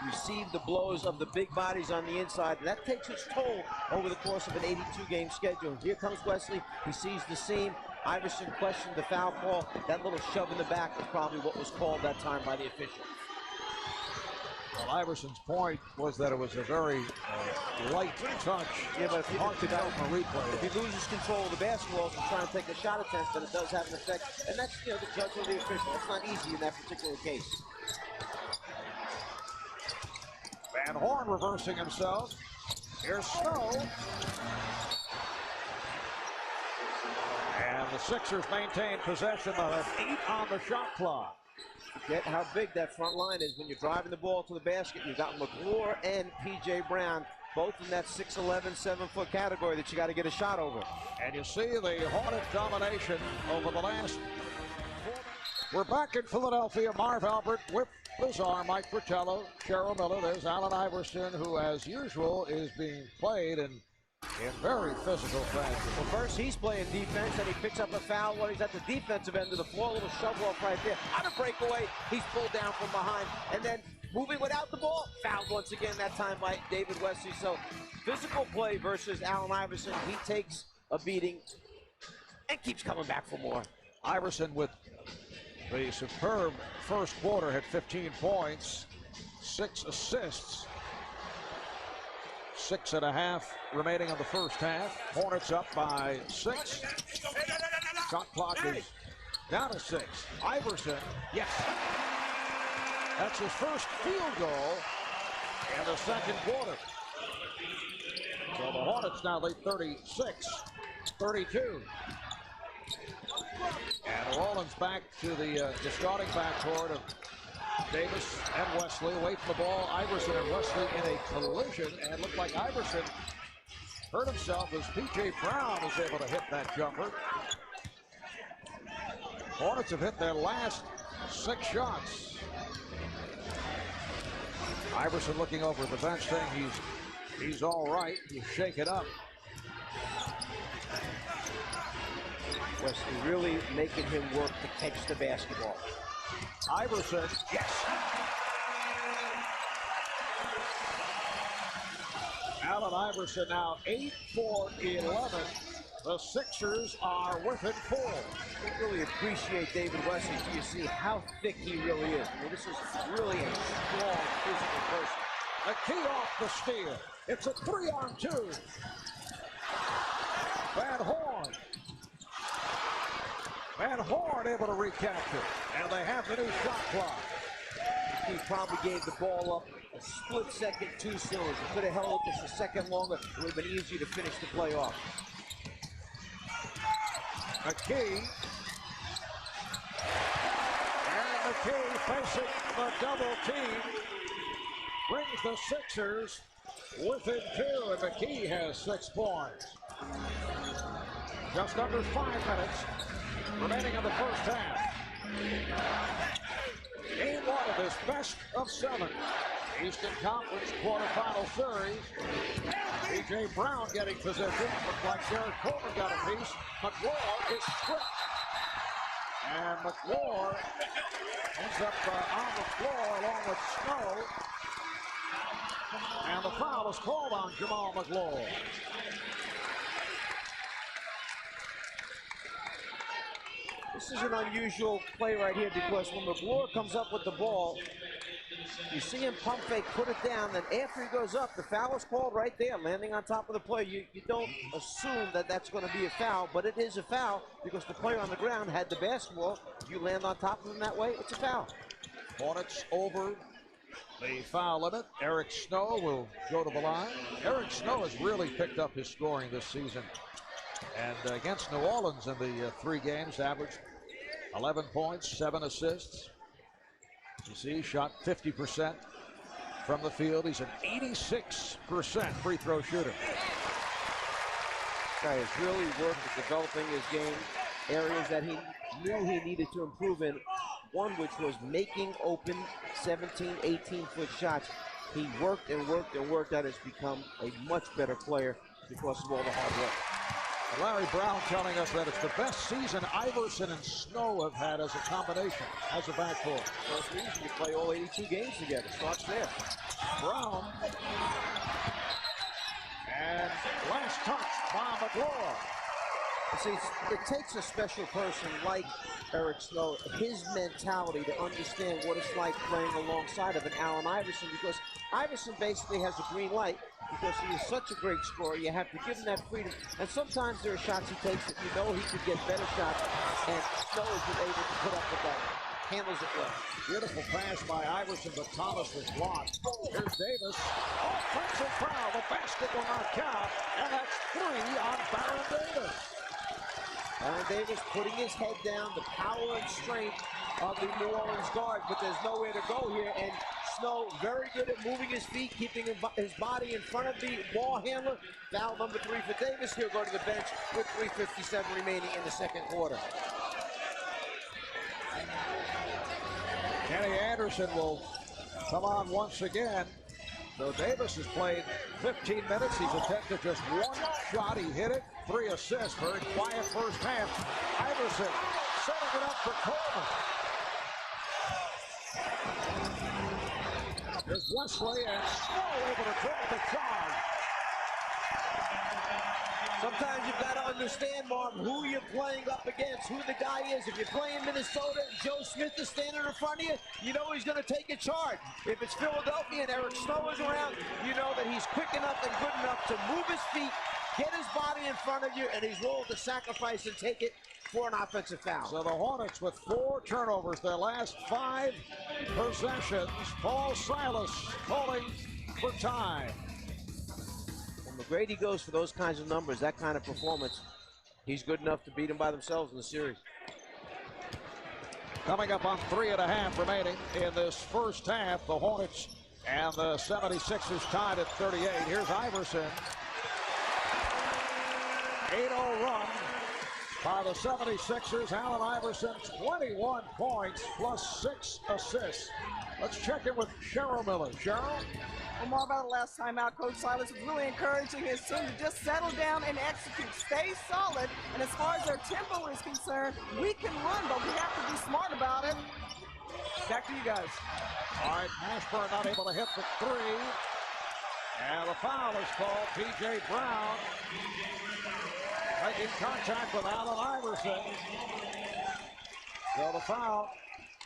receive the blows of the big bodies on the inside. That takes its toll over the course of an 82-game schedule. Here comes Wesley. He sees the seam. Iverson questioned the foul call. That little shove in the back was probably what was called that time by the official. Well, Iverson's point was that it was a very light touch. Yeah, but if you hard to tell from a replay. If he loses control of the basketball and trying to take a shot attempt, then it does have an effect. And that's, the judge of the official. That's not easy in that particular case. Van Horn reversing himself. Here's Snow. And the Sixers maintain possession of 8 on the shot clock. Forget how big that front line is when you're driving the ball to the basket. You've got McClure and P.J. Brown, both in that 6'11", 7-foot category that you got to get a shot over. And you see the Hornet domination over the last 4 minutes. We're back in Philadelphia. Marv Albert, Whip Lazar, Mike Fratello, Cheryl Miller. There's Allen Iverson, who, as usual, is being played in in very physical fashion. Well, first he's playing defense, and he picks up a foul when he's at the defensive end of the floor. A little shove off right there. On a breakaway, he's pulled down from behind, and then moving without the ball, fouled once again, that time by David Wesley. So physical play versus Allen Iverson. He takes a beating and keeps coming back for more. Iverson with the superb first quarter had 15 points, 6 assists. 6.5 remaining in the first half. Hornets up by 6. Shot clock is down to 6. Iverson, yes. That's his first field goal in the second quarter. So the Hornets now lead 36-32. And New Orleans back to the starting backcourt of Davis and Wesley away from the ball. Iverson and Wesley in a collision, and looked like Iverson hurt himself as P.J. Brown was able to hit that jumper. Hornets have hit their last 6 shots. Iverson looking over at the bench saying he's all right. He's shaken up. Wesley really making him work to catch the basketball. Iverson, yes. Allen Iverson now 8 for 11. The Sixers are within 4. I really appreciate David Wesley. So you see how thick he really is. I mean, this is really a strong physical person. The key off the steal. It's a 3-on-2. Van Horn able to recapture. And they have the new shot clock. He probably gave the ball up a split second too soon. If he could have held it just a second longer, it would have been easier to finish the play off. McKee. And McKee facing the double team. Brings the Sixers within 2, and McKee has 6 points. Just under 5 minutes remaining in the first half. Game 1 of this best of 7 Eastern Conference quarterfinal series. P.J. Brown getting position. Looks like Derek Coleman got a piece. McLaur is stripped. And McLaur ends up on the floor along with Snow. And the foul is called on Jamal McLaur. This is an unusual play right here because when McLaur comes up with the ball, you see him pump fake, put it down, then after he goes up, the foul is called right there, landing on top of the player. You don't assume that that's going to be a foul, but it is a foul because the player on the ground had the basketball. If you land on top of him that way, it's a foul. Hornets over the foul limit. Eric Snow will go to the line. Eric Snow has really picked up his scoring this season. And against New Orleans in the 3 games, averaged 11 points, 7 assists. You see, he shot 50% from the field. He's an 86% free throw shooter. Guy has really worked at developing his game, areas that he knew he needed to improve in. One which was making open 17, 18-foot shots. He worked and worked and worked at it. Has become a much better player because of all the hard work. Larry Brown telling us that it's the best season Iverson and Snow have had as a combination, as a backcourt. So it's easy to play all 82 games together. Starts there. Brown. And last touch by McLaur. See, it takes a special person like Eric Snow, his mentality to understand what it's like playing alongside of an Allen Iverson, because Iverson basically has a green light because he is such a great scorer. You have to give him that freedom. And sometimes there are shots he takes that you know he could get better shots, and Snow has been able to put up with that. Handles it well. Beautiful pass by Iverson, but Thomas was blocked. Here's Davis. Offensive foul. The basket will not count. And that's 3 on Baron Davis. Baron Davis putting his head down, the power and strength of the New Orleans guard, but there's nowhere to go here. And Snow very good at moving his feet, keeping his body in front of the ball handler. Foul number 3 for Davis. He'll go to the bench with 3:57 remaining in the second quarter. Kenny Anderson will come on once again So Davis has played 15 minutes. He's attempted just one shot. He hit it. 3 assists. Very quiet first half. Iverson setting it up for Coleman. There's Wesley and Snow able to dribble the charge. Sometimes you've got to understand, Mark, who you're playing up against, who the guy is. If you're playing Minnesota and Joe Smith is standing in front of you, you know he's going to take a charge. If it's Philadelphia and Eric Snow is around, you know that he's quick enough and good enough to move his feet, get his body in front of you, and he's willing to sacrifice and take it for an offensive foul. So the Hornets with 4 turnovers their last 5 possessions. Paul Silas calling for time. When McGrady goes for those kinds of numbers, that kind of performance, he's good enough to beat them by themselves in the series. Coming up on 3.5 remaining in this first half, the Hornets and the 76ers tied at 38. Here's Iverson. 8-0 run by the 76ers. Allen Iverson, 21 points plus 6 assists. Let's check in with Cheryl Miller. Cheryl? Well, more about the last time out, Coach Silas was really encouraging his team to just settle down and execute, stay solid. And as far as their tempo is concerned, we can run, but we have to be smart about it. Back to you guys. All right, Mashburn not able to hit the 3. And the foul is called. P.J. Brown making contact with Allen Iverson. So the foul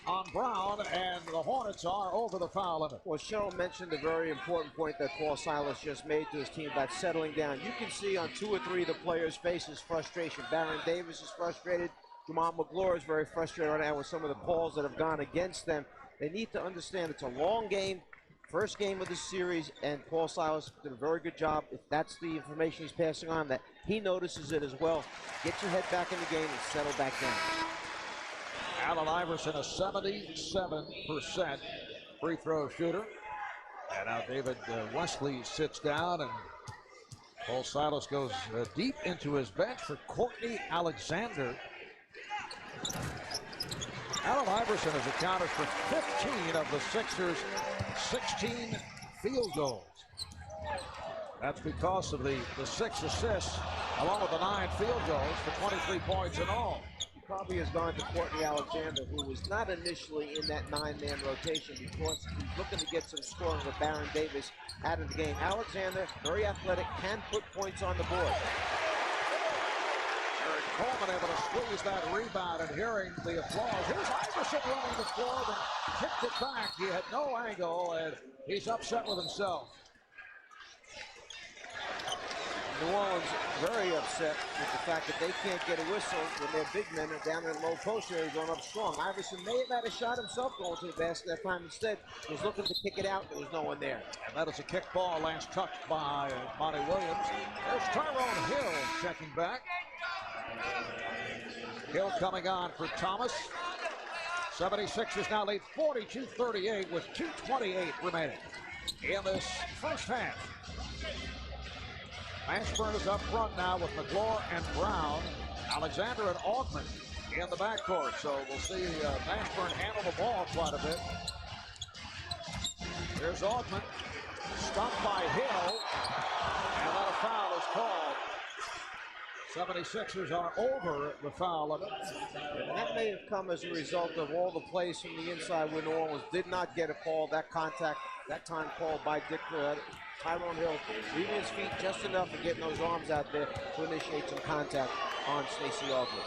on Brown, and the Hornets are over the foul limit. Well, Cheryl mentioned a very important point that Paul Silas just made to his team about settling down. You can see on 2 or 3 of the players' faces frustration. Baron Davis is frustrated. Jamal McGlure is very frustrated right now with some of the calls that have gone against them. They need to understand it's a long game, first game of the series, and Paul Silas did a very good job. If that's the information he's passing on, that he notices it as well. Get your head back in the game and settle back down. Allen Iverson, a 77% free throw shooter. And now David Wesley sits down, and Paul Silas goes deep into his bench for Courtney Alexander. Allen Iverson has accounted for 15 of the Sixers' 16 field goals. That's because of the 6 assists, along with the 9 field goals for 23 points in all. Probably has gone to Courtney Alexander, who was not initially in that 9-man rotation because he's looking to get some scoring with Baron Davis out of the game. Alexander, very athletic, can put points on the board. Eric Coleman able to squeeze that rebound, and hearing the applause. Here's Iverson running the floor, then kicked it back. He had no angle, and he's upset with himself. New Orleans very upset with the fact that they can't get a whistle when their big men are down in low post area going up strong. Iverson may have had a shot himself going to the basket that time. Instead, he was looking to kick it out. There was no one there. And that is a kick ball, last touched by Monty Williams. There's Tyrone Hill checking back. Hill coming on for Thomas. 76ers now lead 42-38 with 2:28 remaining in this first half. Mashburn is up front now with McGlure and Brown. Alexander and Augman in the backcourt. So we'll see Mashburn handle the ball quite a bit. Here's Augman. Stopped by Hill. And then a foul is called. 76ers are over the foul limit. And that may have come as a result of all the plays from the inside where New Orleans did not get a call. That contact, that time called by Tyrone Hill, leaving his feet just enough and getting those arms out there to initiate some contact on Stacey Augman.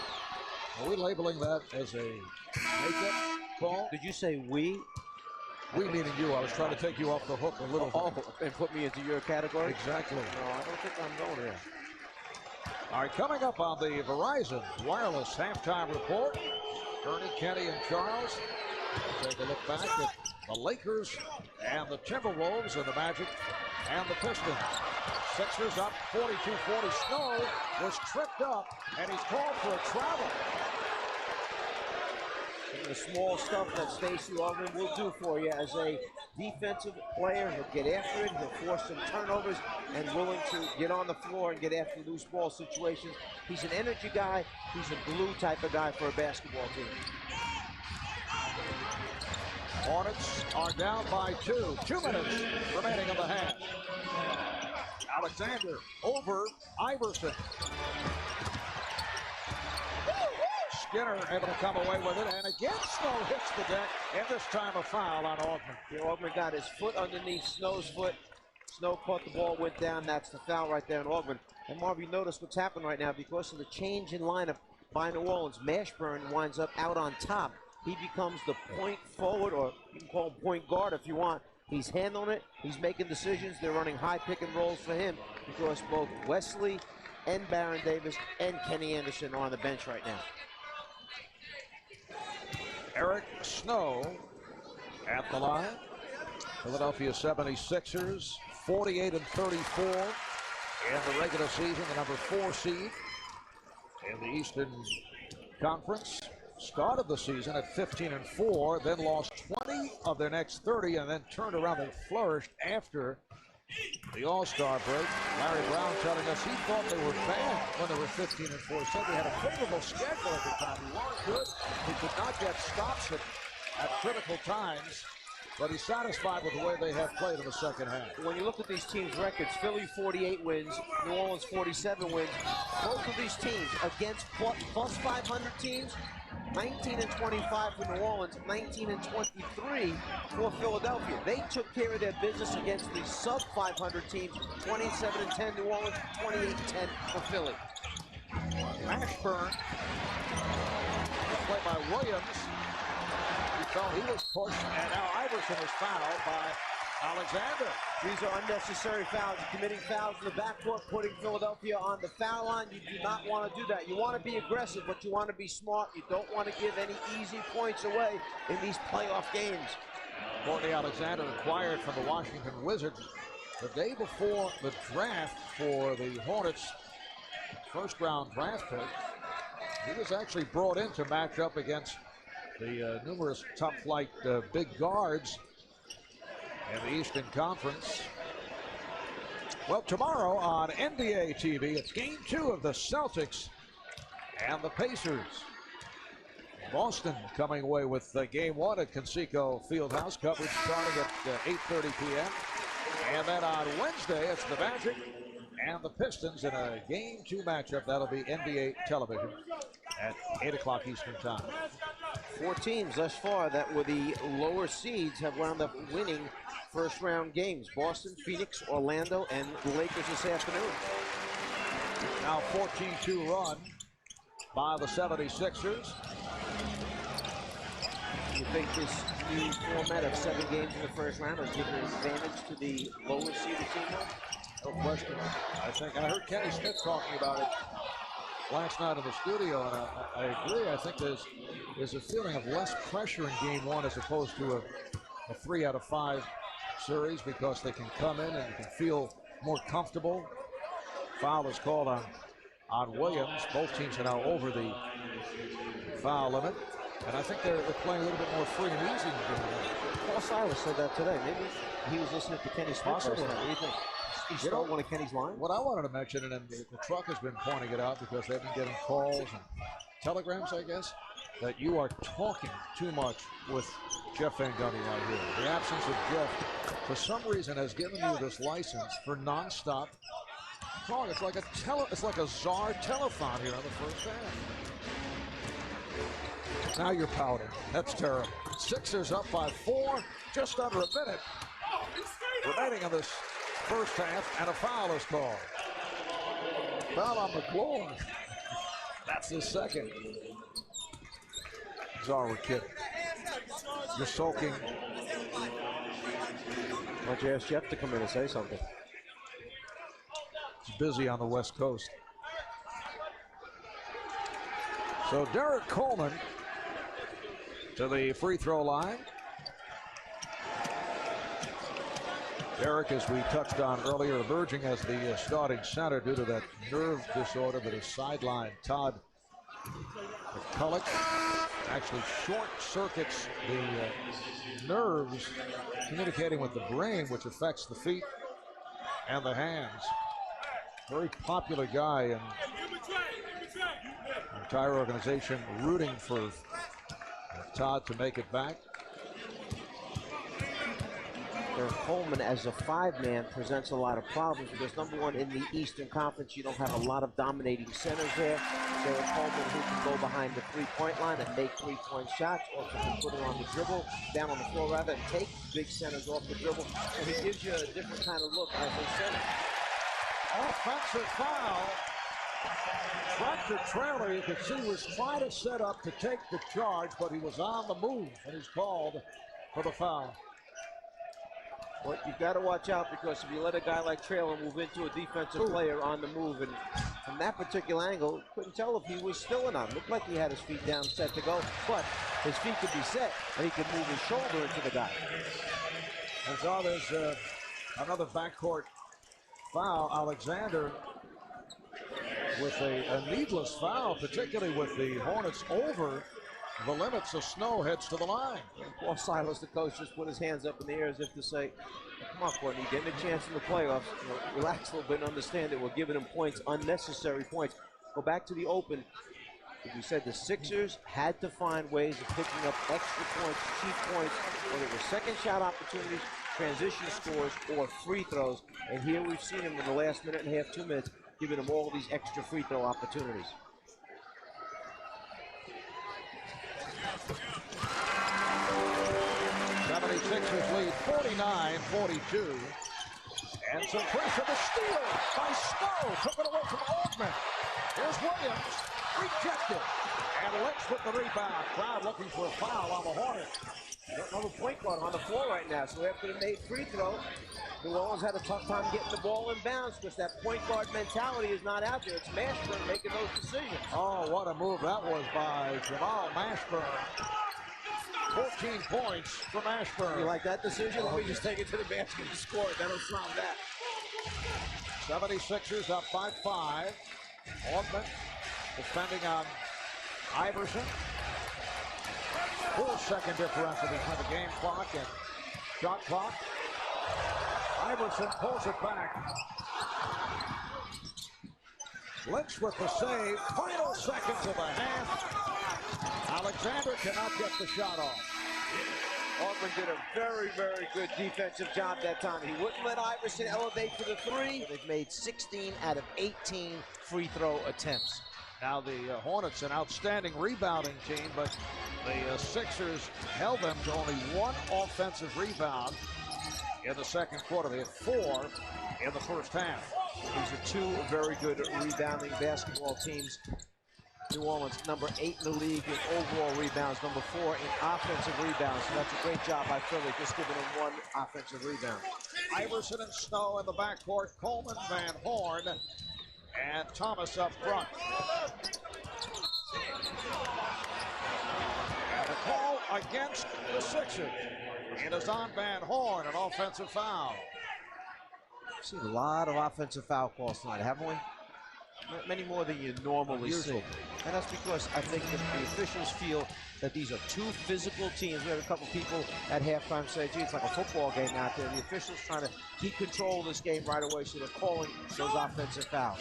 Are we labeling that as a makeup call? Did you say we? We meaning you. I was trying to take you off the hook a little bit. And put me into your category? Exactly. No, I don't think I'm going there. All right, coming up on the Verizon Wireless Halftime Report, Bernie, Kenny, and Charles. We'll take a look back at the Lakers and the Timberwolves and the Magic and the Pistons. Sixers up 42-40. Snow was tripped up, and he's called for a travel. And the small stuff that Stacey Augman will do for you as a defensive player. He'll get after it. He'll force some turnovers and willing to get on the floor and get after loose ball situations. He's an energy guy. He's a glue type of guy for a basketball team. Hornets are down by 2. 2 minutes remaining in the half. Alexander over Iverson. Skinner able to come away with it, and again Snow hits the deck, and this time a foul on Augman. Yeah, Augman got his foot underneath Snow's foot. Snow caught the ball, went down. That's the foul right there on Augman. And Marv, you notice what's happened right now because of the change in lineup by New Orleans. Mashburn winds up out on top. He becomes the point forward, or you can call him point guard if you want. He's handling it. He's making decisions. They're running high pick and rolls for him because both Wesley and Baron Davis and Kenny Anderson are on the bench right now. Eric Snow at the line. Philadelphia 76ers 48-34 in the regular season, the number 4 seed in the Eastern Conference. Started the season at 15-4, then lost 20 of their next 30, and then turned around and flourished after the All-Star break. Larry Brown telling us he thought they were bad when they were 15-4. He said they had a favorable schedule at the time. He weren't good. He could not get stops at critical times, but he's satisfied with the way they have played in the second half. When you look at these teams' records, Philly 48 wins, New Orleans 47 wins. Both of these teams against plus 500 teams, 19-25 for New Orleans, 19-23 for Philadelphia. They took care of their business against the sub-500 teams, 27-10 New Orleans, 28-10 for Philly. Mashburn, played by Williams. He felt he was pushed, and now Iverson is fouled by Alexander. These are unnecessary fouls. Committing fouls in the backcourt, putting Philadelphia on the foul line. You do not want to do that. You want to be aggressive, but you want to be smart. You don't want to give any easy points away in these playoff games. Courtney Alexander acquired from the Washington Wizards the day before the draft for the Hornets' first-round draft pick. He was actually brought in to match up against the numerous top-flight big guards in the Eastern Conference. Well, tomorrow on NBA TV, it's Game 2 of the Celtics and the Pacers. Boston coming away with Game 1 at Conseco Fieldhouse. Coverage starting at 8:30 p.m. And then on Wednesday, it's the Magic and the Pistons in a Game 2 matchup. That'll be NBA television at 8 o'clock Eastern Time. 4 teams thus far that were the lower seeds have wound up winning first-round games. Boston, Phoenix, Orlando, and the Lakers this afternoon. Now 14-2 run by the 76ers. You think this new format of 7 games in the first round has given an advantage to the lower seeded team? No question. I heard Kenny Smith talking about it last night in the studio, and I agree. I think there's a feeling of less pressure in Game 1 as opposed to a 3 out of 5 series, because they can come in and you can feel more comfortable. Foul is called on Williams. Both teams are now over the foul limit, and I think they're playing a little bit more free and easy. Paul Silas said that today. Maybe he was listening to Kenny Smith. Possibly. What do you think? He stole one of Kenny's lines? What I wanted to mention, and the truck has been pointing it out because they've been getting calls and telegrams, I guess, that you are talking too much with Jeff Van Gundy right here. The absence of Jeff, for some reason, has given you this license for nonstop talk. It's like a czar telethon here in the first half. Now you're pouting. That's terrible. Sixers up by 4, just under a minute remaining in this first half, and a foul is called. Foul on McClure. That's his second. Czar, we're kidding. You're sulking. Why don't you ask Jeff to come in and say something? He's busy on the West Coast. So Derek Coleman to the free throw line. Derek, as we touched on earlier, emerging as the starting center due to that nerve disorder that has sidelined Todd McCulloch. Actually short circuits the nerves communicating with the brain, which affects the feet and the hands. Very popular guy, and the entire organization rooting for Todd to make it back. for Coleman as a 5-man presents a lot of problems because, number one, in the Eastern Conference, you don't have a lot of dominating centers there. Derek Coleman, who can go behind the three-point line and make three-point shots, also can put it on the dribble, down on the floor rather, and take big centers off the dribble. And he gives you a different kind of look as a center. Offensive foul. Tractor trailer, you can see, was trying to set up to take the charge, but he was on the move, and he's called for the foul. Well, you've got to watch out because if you let a guy like Trailer move into a defensive player on the move, and from that particular angle, couldn't tell if he was still or not. Looked like he had his feet down, set to go, but his feet could be set, and he could move his shoulder into the guy. And so there's another backcourt foul. Alexander with a needless foul, particularly with the Hornets over the limits of Snow, heads to the line. Paul Silas, the coach, just put his hands up in the air as if to say, come on, Courtney, getting a chance in the playoffs. You know, relax a little bit and understand that we're giving him points, unnecessary points. Go back to the open. As we said, the Sixers had to find ways of picking up extra points, cheap points, whether it was second shot opportunities, transition scores, or free throws. And here we've seen him in the last minute and a half, 2 minutes, giving them all these extra free throw opportunities. Sixers lead 49-42. And some pressure to steal by Snow. Took it away from Altman. Here's Williams. Rejected. And Lynch with the rebound. Crowd looking for a foul on the Hornets. Don't have a point guard on the floor right now, so after the made free throw, New Orleans had a tough time getting the ball in bounds because that point guard mentality is not out there. It's Mashburn making those decisions. Oh, what a move that was by Jamal Mashburn. 14 points for Mashburn. You like that decision? Let me just take it to the basket and score it. That'll solve that. 76ers up by 5. Altman defending on Iverson. 4-second differential between the game clock and shot clock. Iverson pulls it back. Lynch with the save. Final seconds of the half. Alexander cannot get the shot off. Altman did a very, very good defensive job that time. He wouldn't let Iverson elevate to the three. They've made 16 out of 18 free throw attempts. Now the Hornets, an outstanding rebounding team, but the Sixers held them to only one offensive rebound in the second quarter. They had 4 in the first half. These are two very good rebounding basketball teams. New Orleans, number 8 in the league in overall rebounds, number 4 in offensive rebounds. So that's a great job by Philly, just giving them one offensive rebound. Iverson and Snow in the backcourt, Coleman, Van Horn, and Thomas up front. And a call against the Sixers. It is on Van Horn, an offensive foul. We've seen a lot of offensive foul calls tonight, haven't we? Many more than you normally see. And that's because I think that the officials feel that these are two physical teams. We had a couple people at halftime say, gee, it's like a football game out there. The officials trying to keep control of this game right away, so they're calling those offensive fouls.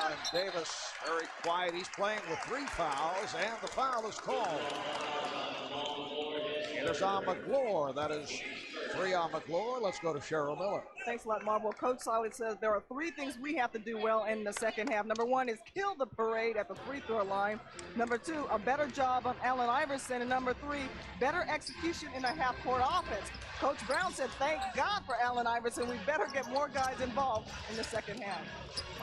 Aaron Davis, very quiet. He's playing with 3 fouls, and the foul is called. It is on McClure. That is 3 on McClure. Let's go to Cheryl Miller. Thanks a lot, Marvel. Coach Solid says there are 3 things we have to do well in the second half. Number 1 is kill the parade at the free throw line. Number 2, a better job on Allen Iverson. And number 3, better execution in the half-court offense. Coach Brown said, thank God for Allen Iverson. We better get more guys involved in the second half.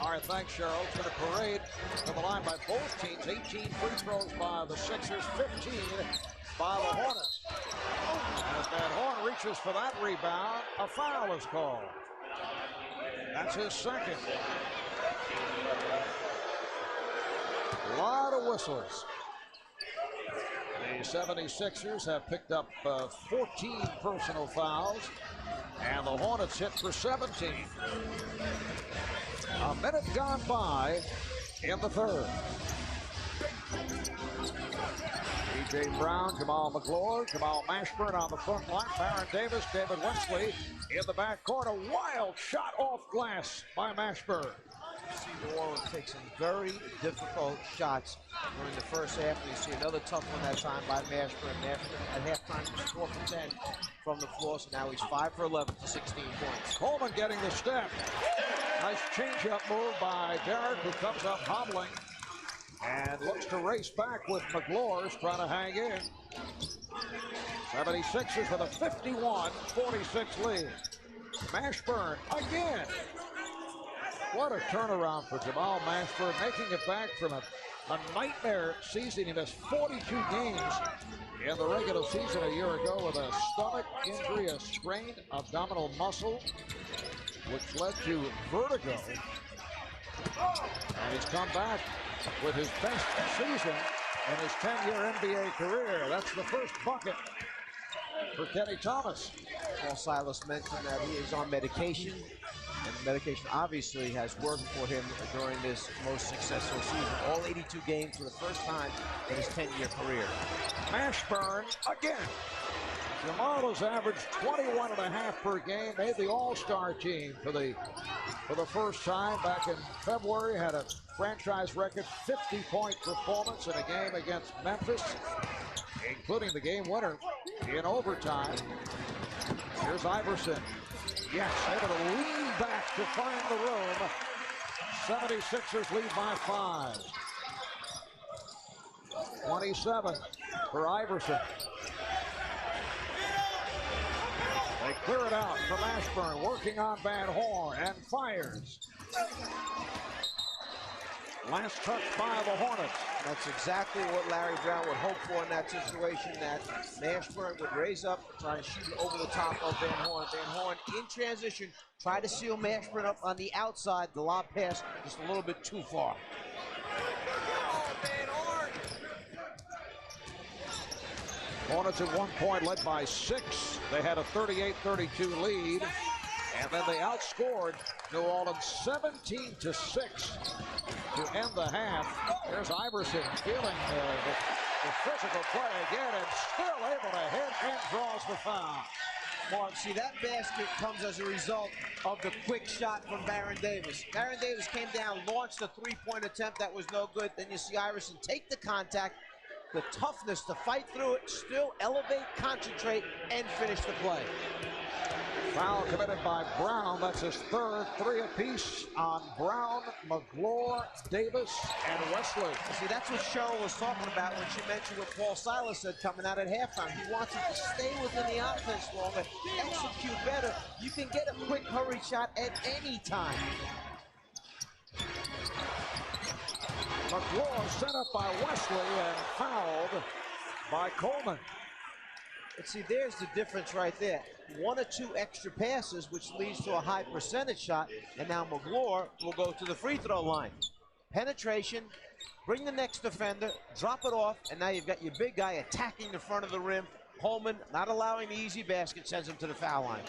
All right, thanks, Cheryl. It's been a parade to the line by both teams. 18 free throws by the Sixers, 15 by the Hornets. As Van Horn reaches for that rebound, a foul is called. That's his second. A lot of whistles. The 76ers have picked up 14 personal fouls, and the Hornets hit for 17. A minute gone by in the third. P.J. Brown, Jamal McClure, Jamal Mashburn on the front line, Baron Davis, David Wesley in the backcourt. A wild shot off glass by Mashburn. New Orleans takes some very difficult shots during the first half. And you see another tough one that time by Mashburn. Mashburn at halftime was 4 for 10 from the floor, so now he's 5 for 11 for 16 points. Coleman getting the step. Nice change-up move by Derrick, who comes up hobbling and looks to race back with McGlore's trying to hang in. 76ers with a 51-46 lead. Mashburn again. What a turnaround for Jamal Mashburn, making it back from a nightmare season. He missed 42 games in the regular season a year ago with a stomach injury, a sprained abdominal muscle, which led to vertigo. And he's come back with his best season in his 10-year NBA career. That's the first bucket for Kenny Thomas. Paul Silas mentioned that he is on medication, and the medication obviously has worked for him during this most successful season. All 82 games for the first time in his 10-year career. Mashburn again. Jamal has averaged 21.5 per game, made the All-Star team for the first time back in February, had a franchise record 50-point performance in a game against Memphis, including the game winner in overtime. Here's Iverson. Yes, able to lean back to find the room. 76ers lead by 5. 27 for Iverson. They clear it out from Mashburn, working on Van Horn, and fires. Last touch by the Hornets. That's exactly what Larry Brown would hope for in that situation, that Mashburn would raise up, try to shoot it over the top of Van Horn. Van Horn in transition, try to seal Mashburn up on the outside. The lob pass just a little bit too far. Hornets at one point led by 6. They had a 38-32 lead, and then they outscored New Orleans 17-6 to end the half. There's Iverson feeling the physical play again, and still able to hit and draws the foul. Mark, see, that basket comes as a result of the quick shot from Baron Davis. Baron Davis came down, launched a three-point attempt that was no good. Then you see Iverson take the contact, the toughness to fight through it, still elevate, concentrate, and finish the play. Foul committed by Brown. That's his third, 3 apiece on Brown, McGlore, Davis, and Wesley. See, that's what Cheryl was talking about when she mentioned what Paul Silas said coming out at halftime. He wants him to stay within the offense longer, execute better. You can get a quick hurry shot at any time. McGlore set up by Wesley and fouled by Coleman. But see, there's the difference right there. 1 or 2 extra passes, which leads to a high percentage shot, and now McGlore will go to the free throw line. Penetration, bring the next defender, drop it off, and now you've got your big guy attacking the front of the rim. Coleman not allowing the easy basket, sends him to the foul line.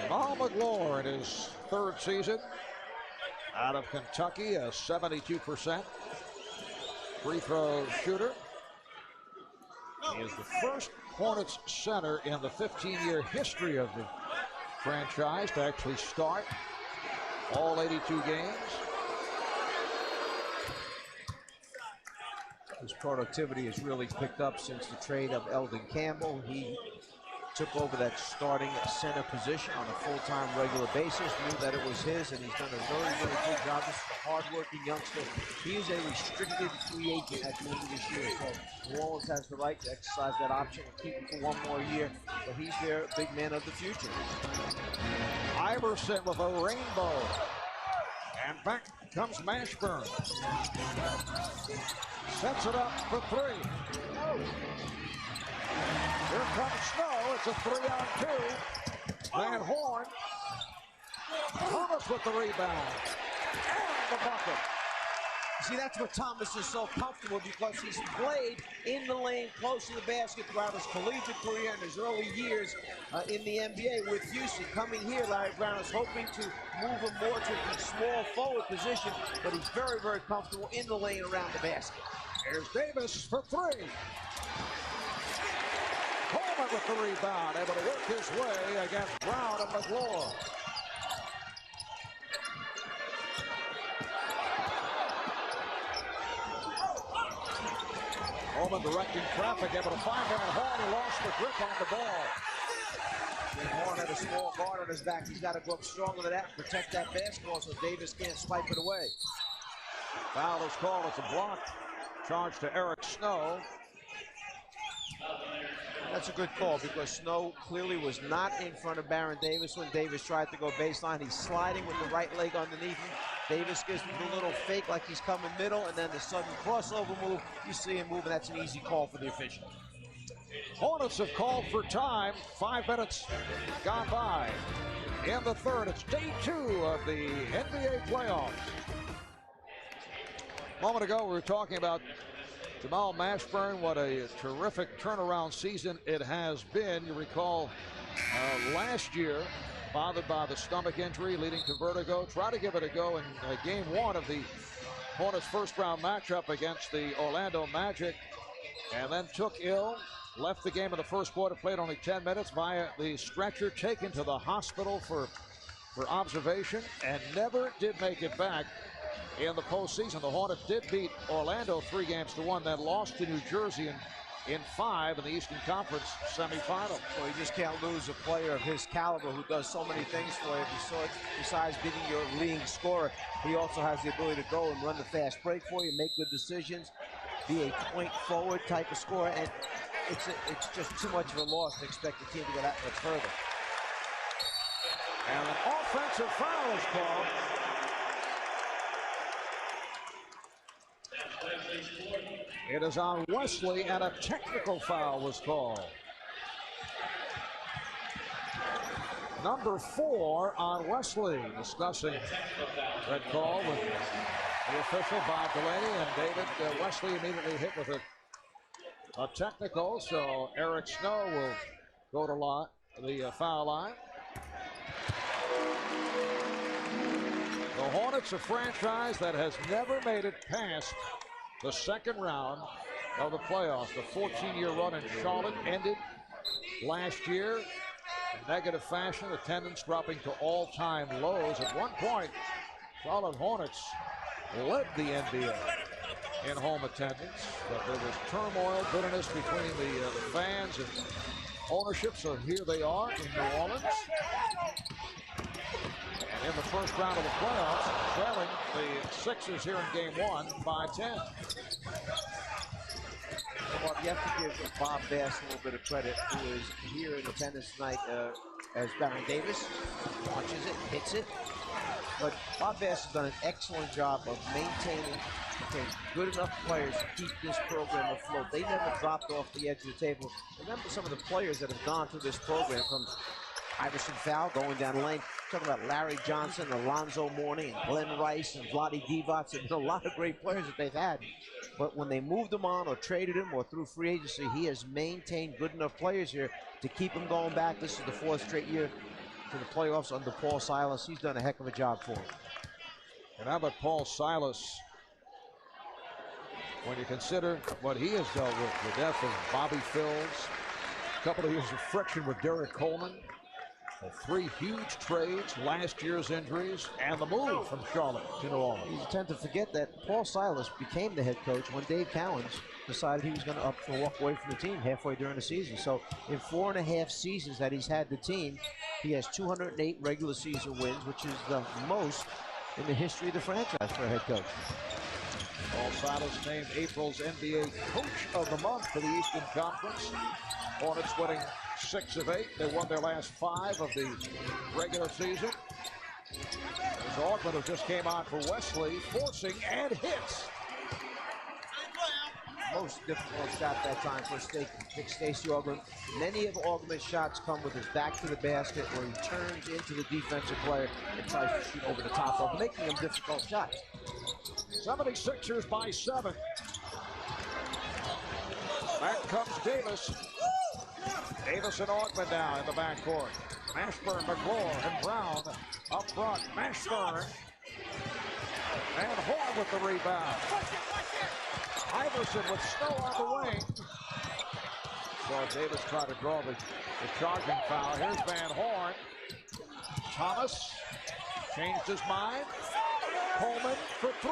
Jamal McGlore in his 3rd season out of Kentucky, a 72% free throw shooter. He is the first Hornets center in the 15-year history of the franchise to actually start all 82 games. His productivity has really picked up since the trade of Eldon Campbell. He took over that starting center position on a full-time regular basis, knew that it was his, and he's done a very, very good job. This is a hard-working youngster. He is a restricted free agent at the end of this year, so New Orleans has the right to exercise that option and keep him for 1 more year, but he's their big man of the future. Iverson with a rainbow, and back comes Mashburn. Sets it up for 3. Here comes Snow. It's a 3-on-2. Van Horn. Thomas with the rebound. And the bucket. See, that's what Thomas is so comfortable, because he's played in the lane close to the basket throughout his collegiate career and his early years in the NBA with Houston. Coming here, Larry Brown is hoping to move him more to the small forward position, but he's very, very comfortable in the lane around the basket. Here's Davis for 3. Coleman with the rebound, able to work his way against Brown and McGlore. Coleman directing traffic, able to find Van Horn, who lost the grip on the ball. Van Horn had a small guard on his back. He's got to go up stronger than that and protect that basketball so Davis can't swipe it away. Foul is called. It's a block. Charge to Eric Snow. That's a good call because Snow clearly was not in front of Baron Davis when Davis tried to go baseline. He's sliding with the right leg underneath him. Davis gives him the little fake like he's coming middle, and then the sudden crossover move. You see him move, and that's an easy call for the official. Hornets have called for time. 5 minutes gone by. In the third, it's day 2 of the NBA playoffs. A moment ago, we were talking about Jamal Mashburn. What a terrific turnaround season it has been. You recall last year, bothered by the stomach injury leading to vertigo. Tried to give it a go in game 1 of the Hornets' first-round matchup against the Orlando Magic, and then took ill. Left the game in the first quarter, played only 10 minutes via the stretcher, taken to the hospital for observation, and never did make it back in the postseason. The Hornets did beat Orlando 3-1, then lost to New Jersey in 5 in the Eastern Conference semifinal. Well, you just can't lose a player of his caliber who does so many things for you. Besides being your leading scorer, he also has the ability to go and run the fast break for you, make good decisions, be a point forward type of scorer, and it's just too much of a loss to expect the team to go that much further. And an offensive foul is called. It is on Wesley, and a technical foul was called. Number 4 on Wesley, discussing that call with the official, Bob Delaney, and David Wesley immediately hit with a technical, so Eric Snow will go to the foul line. The Hornets, a franchise that has never made it past the second round of the playoffs. The 14-year run in Charlotte ended last year in negative fashion, attendance dropping to all-time lows. At one point, Charlotte Hornets led the NBA in home attendance, but there was turmoil, bitterness between the fans and ownership, so here they are in New Orleans. And in the first round of the playoffs, trailing the Sixers here in game 1 by 10. Well, you have to give Bob Bass a little bit of credit, who is here in attendance tonight as Baron Davis launches it, hits it. But Bob Bass has done an excellent job of maintaining good enough players to keep this program afloat. They never dropped off the edge of the table. Remember some of the players that have gone through this program, from Iverson foul going down the lane. Talking about Larry Johnson, Alonzo Mourning, and Glenn Rice, and Vlade Divac, and a lot of great players that they've had. But when they moved him on or traded him or through free agency, he has maintained good enough players here to keep him going back. This is the 4th straight year to the playoffs under Paul Silas. He's done a heck of a job for him. And how about Paul Silas, when you consider what he has dealt with, the death of Bobby Phills, a couple of years of friction with Derek Coleman, 3 huge trades, last year's injuries, and the move from Charlotte to New Orleans. You tend to forget that Paul Silas became the head coach when Dave Cowens decided he was going to up and walk away from the team halfway during the season. So in 4.5 seasons that he's had the team, he has 208 regular season wins, which is the most in the history of the franchise for a head coach. Paul Silas named April's NBA Coach of the Month for the Eastern Conference. Hornets winning 6 of 8. They won their last 5 of the regular season. As Augment, who just came on for Wesley, forcing and hits. Most difficult shot that time for Stacey Augment. Many of Augment's shots come with his back to the basket, where he turns into the defensive player and tries to shoot over the top of, making them difficult shots. 76ers by 7. Back comes Davis. Davis and Augment now in the backcourt. Mashburn, McClure, and Brown up front. Mashburn and Horn with the rebound. Iverson with Snow on the wing. So Davis tried to draw the charging foul. Here's Van Horn. Thomas changed his mind. Coleman for 3.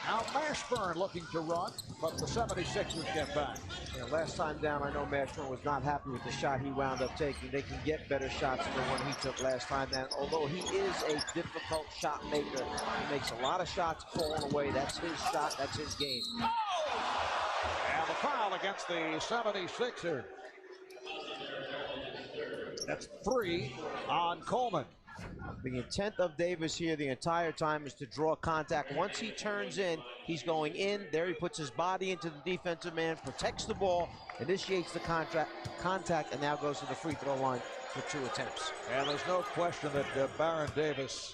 Now Mashburn looking to run, but the 76ers get back. Yeah, last time down, I know Mashburn was not happy with the shot he wound up taking. They can get better shots than the one he took last time down. Although he is a difficult shot maker, he makes a lot of shots falling away. That's his shot. That's his game. And the foul against the 76ers. That's 3 on Coleman. The intent of Davis here the entire time is to draw contact. Once he turns in, he's going in. There he puts his body into the defensive man, protects the ball, initiates the contact, and now goes to the free throw line for 2 attempts. And there's no question that Baron Davis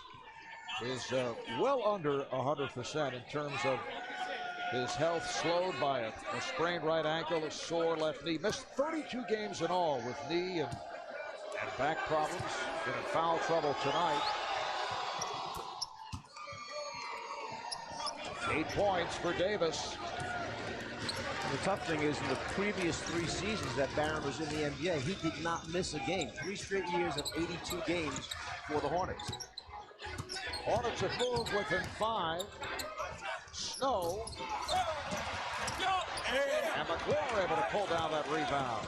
is well under 100% in terms of his health, slowed by a sprained right ankle, a sore left knee. Missed 32 games in all with knee and back problems. In foul trouble tonight. 8 points for Davis. The tough thing is, in the previous 3 seasons that Barron was in the NBA, he did not miss a game. 3 straight years of 82 games for the Hornets. Hornets have moved within 5. Snow. And McGlory able to pull down that rebound.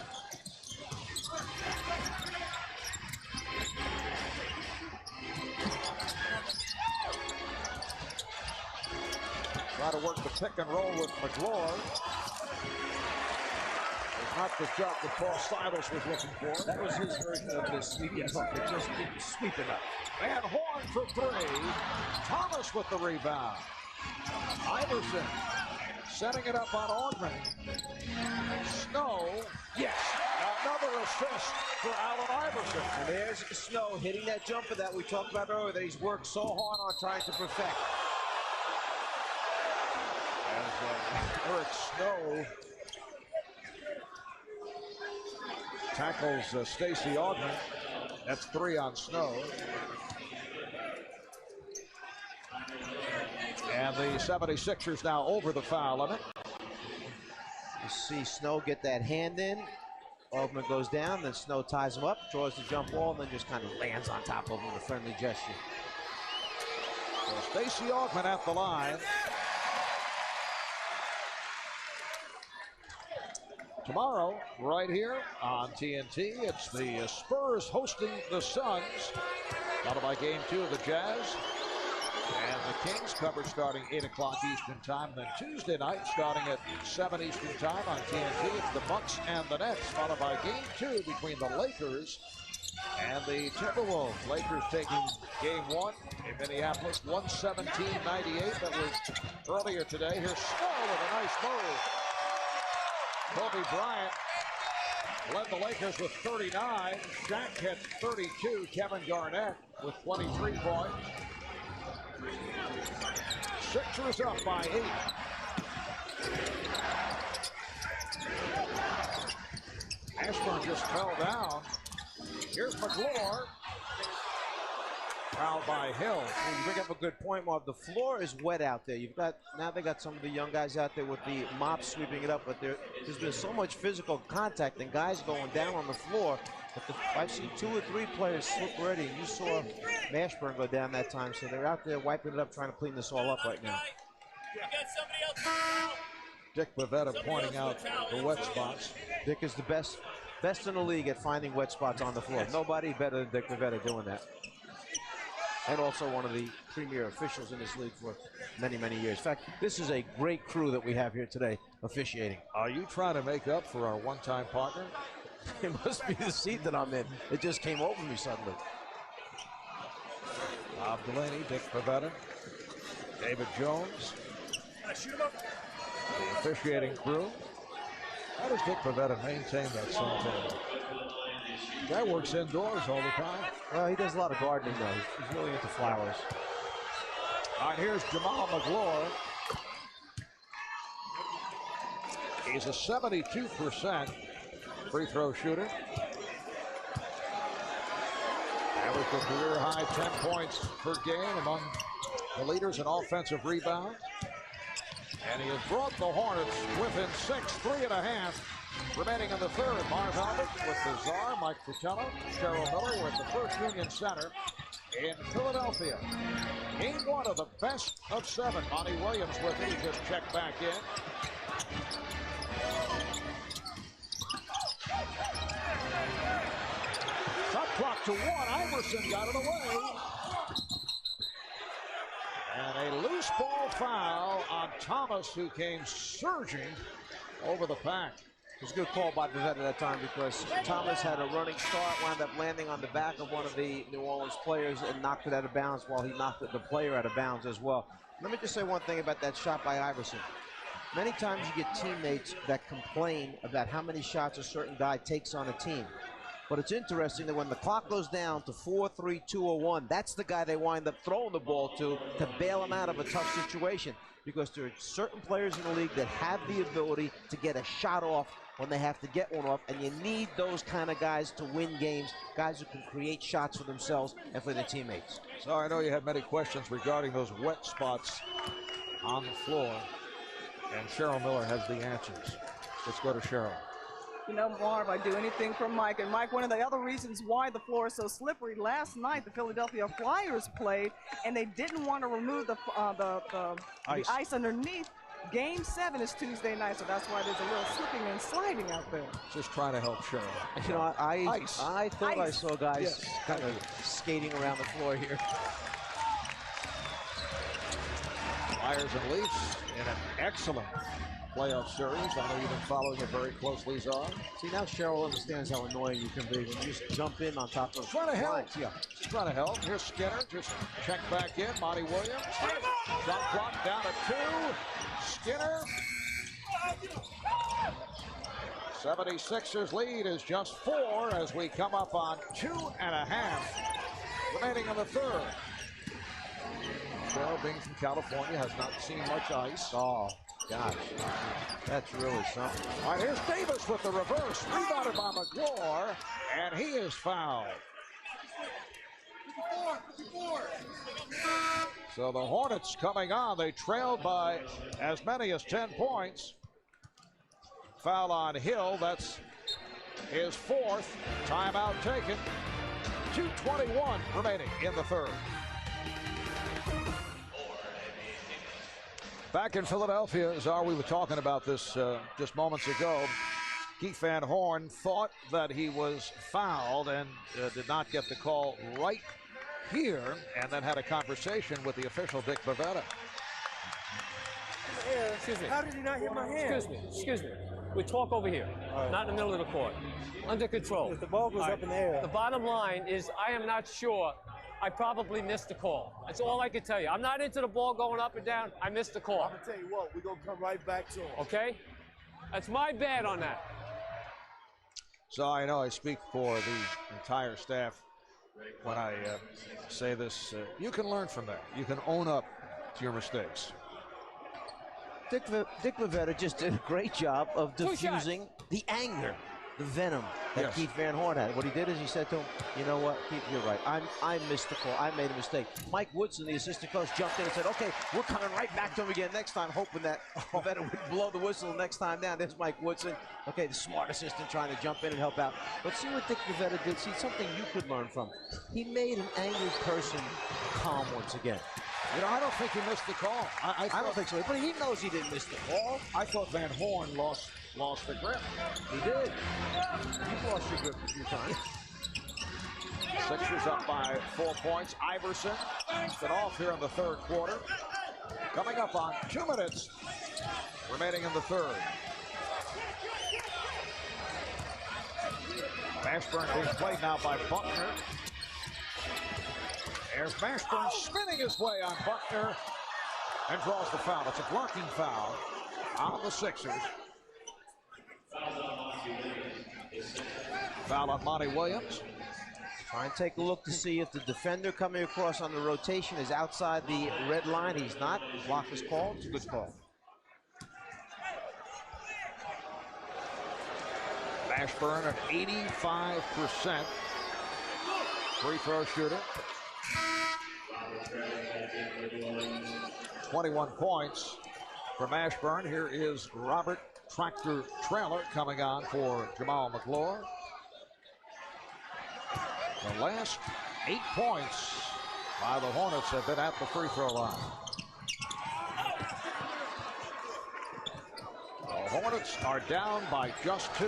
Try to work the pick and roll with McGlory. Not the shot that Paul Silas was looking for. That was his version of the sweeping hook. It just didn't sweep it up. And Horn for 3. Thomas with the rebound. Iverson setting it up on Ortman. Snow. Yes. Another assist for Allen Iverson. And there's Snow hitting that jumper that we talked about earlier that he's worked so hard on trying to perfect. As Eric Snow tackles Stacey Augman. That's 3 on Snow. And the 76ers now over the foul limit. You see Snow get that hand in. Augman goes down, then Snow ties him up, draws the jump ball, and then just kind of lands on top of him with a friendly gesture. So Stacey Augman at the line. Tomorrow, right here on TNT, it's the Spurs hosting the Suns, followed by Game 2 of the Jazz. And the Kings coverage starting 8 o'clock Eastern Time. Then Tuesday night, starting at 7 Eastern Time on TNT, it's the Bucks and the Nets, followed by Game 2 between the Lakers and the Timberwolves. Lakers taking Game 1 in Minneapolis, 117-98. That was earlier today. Here's Snow with a nice move. Kobe Bryant led the Lakers with 39. Shaq had 32. Kevin Garnett with 23 points. Sixers up by 8. Mashburn just fell down. Here's McGlory. Fouled by Hill. You bring up a good point, Marv. The floor is wet out there. Now they got some of the young guys out there with the mops sweeping it up, but there's been so much physical contact and guys going down on the floor. But I've seen 2 or 3 players slip already, and you saw Mashburn go down that time. So they're out there wiping it up, trying to clean this all up right now. Dick Pavetta pointing out the wet spots. Dick is the best in the league at finding wet spots on the floor. Nobody better than Dick Pavetta doing that. And also one of the premier officials in this league for many, many years. In fact, this is a great crew that we have here today officiating. Are you trying to make up for our one-time partner? It must be the seat that I'm in. It just came over me suddenly. Bob Delaney, Dick Pavetta, David Jones, the officiating crew. How does Dick Pavetta maintain that suntan? Guy works indoors all the time. Well, he does a lot of gardening, though. He's really into flowers. All right, here's Jamal McGlory. He's a 72% free throw shooter. Averaged a career high 10 points per game, among the leaders in offensive rebounds. And he has brought the Hornets within 6, 3.5. Remaining in the third. Marv Albert with the czar, Mike Fratello, Cheryl Miller with the First Union Center. in Philadelphia. Game one of the best of 7. Monty Williams with it. He just checked back in. Shot clock to 1. Iverson got it away. And a loose ball foul on Thomas, who came surging over the pack. It was a good call by Bavetta that time because Thomas had a running start, wound up landing on the back of one of the New Orleans players and knocked it out of bounds while he knocked the player out of bounds as well. Let me just say one thing about that shot by Iverson. Many times you get teammates that complain about how many shots a certain guy takes on a team. But it's interesting that when the clock goes down to 4, 3, 2, or 1, that's the guy they wind up throwing the ball to bail him out of a tough situation. Because there are certain players in the league that have the ability to get a shot off when they have to get one off, and you need those kind of guys to win games, guys who can create shots for themselves and for their teammates. So I know you had many questions regarding those wet spots on the floor, and Cheryl Miller has the answers. Let's go to Cheryl. You know, Marv, I do anything for Mike. And Mike, one of the other reasons why the floor is so slippery, last night the Philadelphia Flyers played, and they didn't want to remove the ice underneath. Game 7 is Tuesday night, so that's why there's a little slipping and sliding out there. Just trying to help Cheryl. You know, I thought I saw guys kind of skating around the floor here. Flyers and Leafs in an excellent playoff series. I know you've been following it very closely, Czar. See, now Cheryl understands how annoying you can be when you just jump in on top of trying to help. lines. Yeah, just trying to help. Here's Skinner, just check back in. Monty Williams. Shot clock down to 2. Skinner. 76ers lead is just 4 as we come up on 2.5 remaining in the third. Cheryl, being from California, has not seen much ice. Oh, gosh, that's really something. All right, here's Davis with the reverse. Rebounded by McGlure, and he is fouled. So the Hornets coming on. They trailed by as many as 10 points. Foul on Hill. That's his 4th. Timeout taken. 2:21 remaining in the third. Back in Philadelphia, Czar, we were talking about this just moments ago. Keith Van Horn thought that he was fouled and did not get the call right here, and then had a conversation with the official, Dick Bavetta. Excuse me. How did he not hit my hand? Excuse me. We talk over here, not in the middle of the court. Under control. If the ball goes up in the air. The bottom line is I am not sure. I probably missed the call. That's all I can tell you. I'm not into the ball going up and down. I missed the call. I'm going to tell you what, we're going to come right back to him. Okay? That's my bad on that. So I know I speak for the entire staff when I say this. You can learn from that. You can own up to your mistakes. Dick Bavetta just did a great job of diffusing the anger, the venom that Keith Van Horn had. What he did is he said to him, you know what, Keith, you're right. I missed the call. I made a mistake. Mike Woodson, the assistant coach, jumped in and said, okay, we're coming right back to him again next time, hoping that Bavetta would blow the whistle next time down. There's Mike Woodson. Okay, the smart assistant trying to jump in and help out. But see what Dick Bavetta did. See, something you could learn from. He made an angry person calm once again. You know, I don't think he missed the call. I don't think so, but he knows he didn't miss the call. I thought Van Horn lost the grip. He did. You've lost your grip a few times. Sixers up by 4 points. Iverson finished it off here in the third quarter. Coming up on 2 minutes remaining in the third. Mashburn being played now by Buckner. There's Mashburn spinning his way on Buckner and draws the foul. It's a blocking foul on the Sixers. Foul on Monty Williams. Try and take a look to see if the defender coming across on the rotation is outside the red line. He's not. Block is called. It's a good call. Mashburn at 85% free throw shooter. 21 points for Mashburn. Here is Robert Tractor Trailer coming on for Jamal McGlure. The last 8 points by the Hornets have been at the free throw line. The Hornets are down by just 2.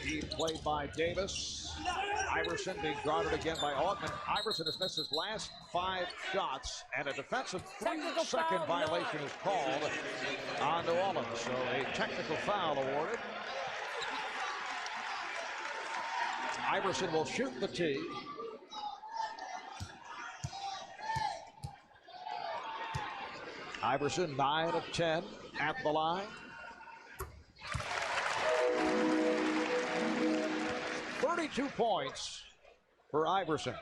He played by Davis. Iverson being guarded again by Altman. Iverson has missed his last 5 shots, and a defensive 3-second violation is called on New Orleans. So a technical foul awarded. Iverson will shoot the tee. Iverson 9 of 10 at the line. 32 points for Iverson.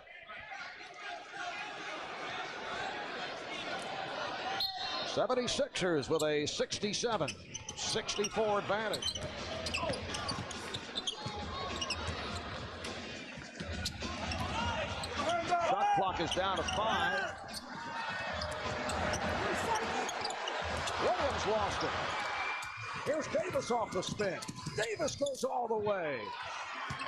'76ers with a 67-64 advantage. Shot clock is down to 5. Williams lost it. Here's Davis off the spin. Davis goes all the way.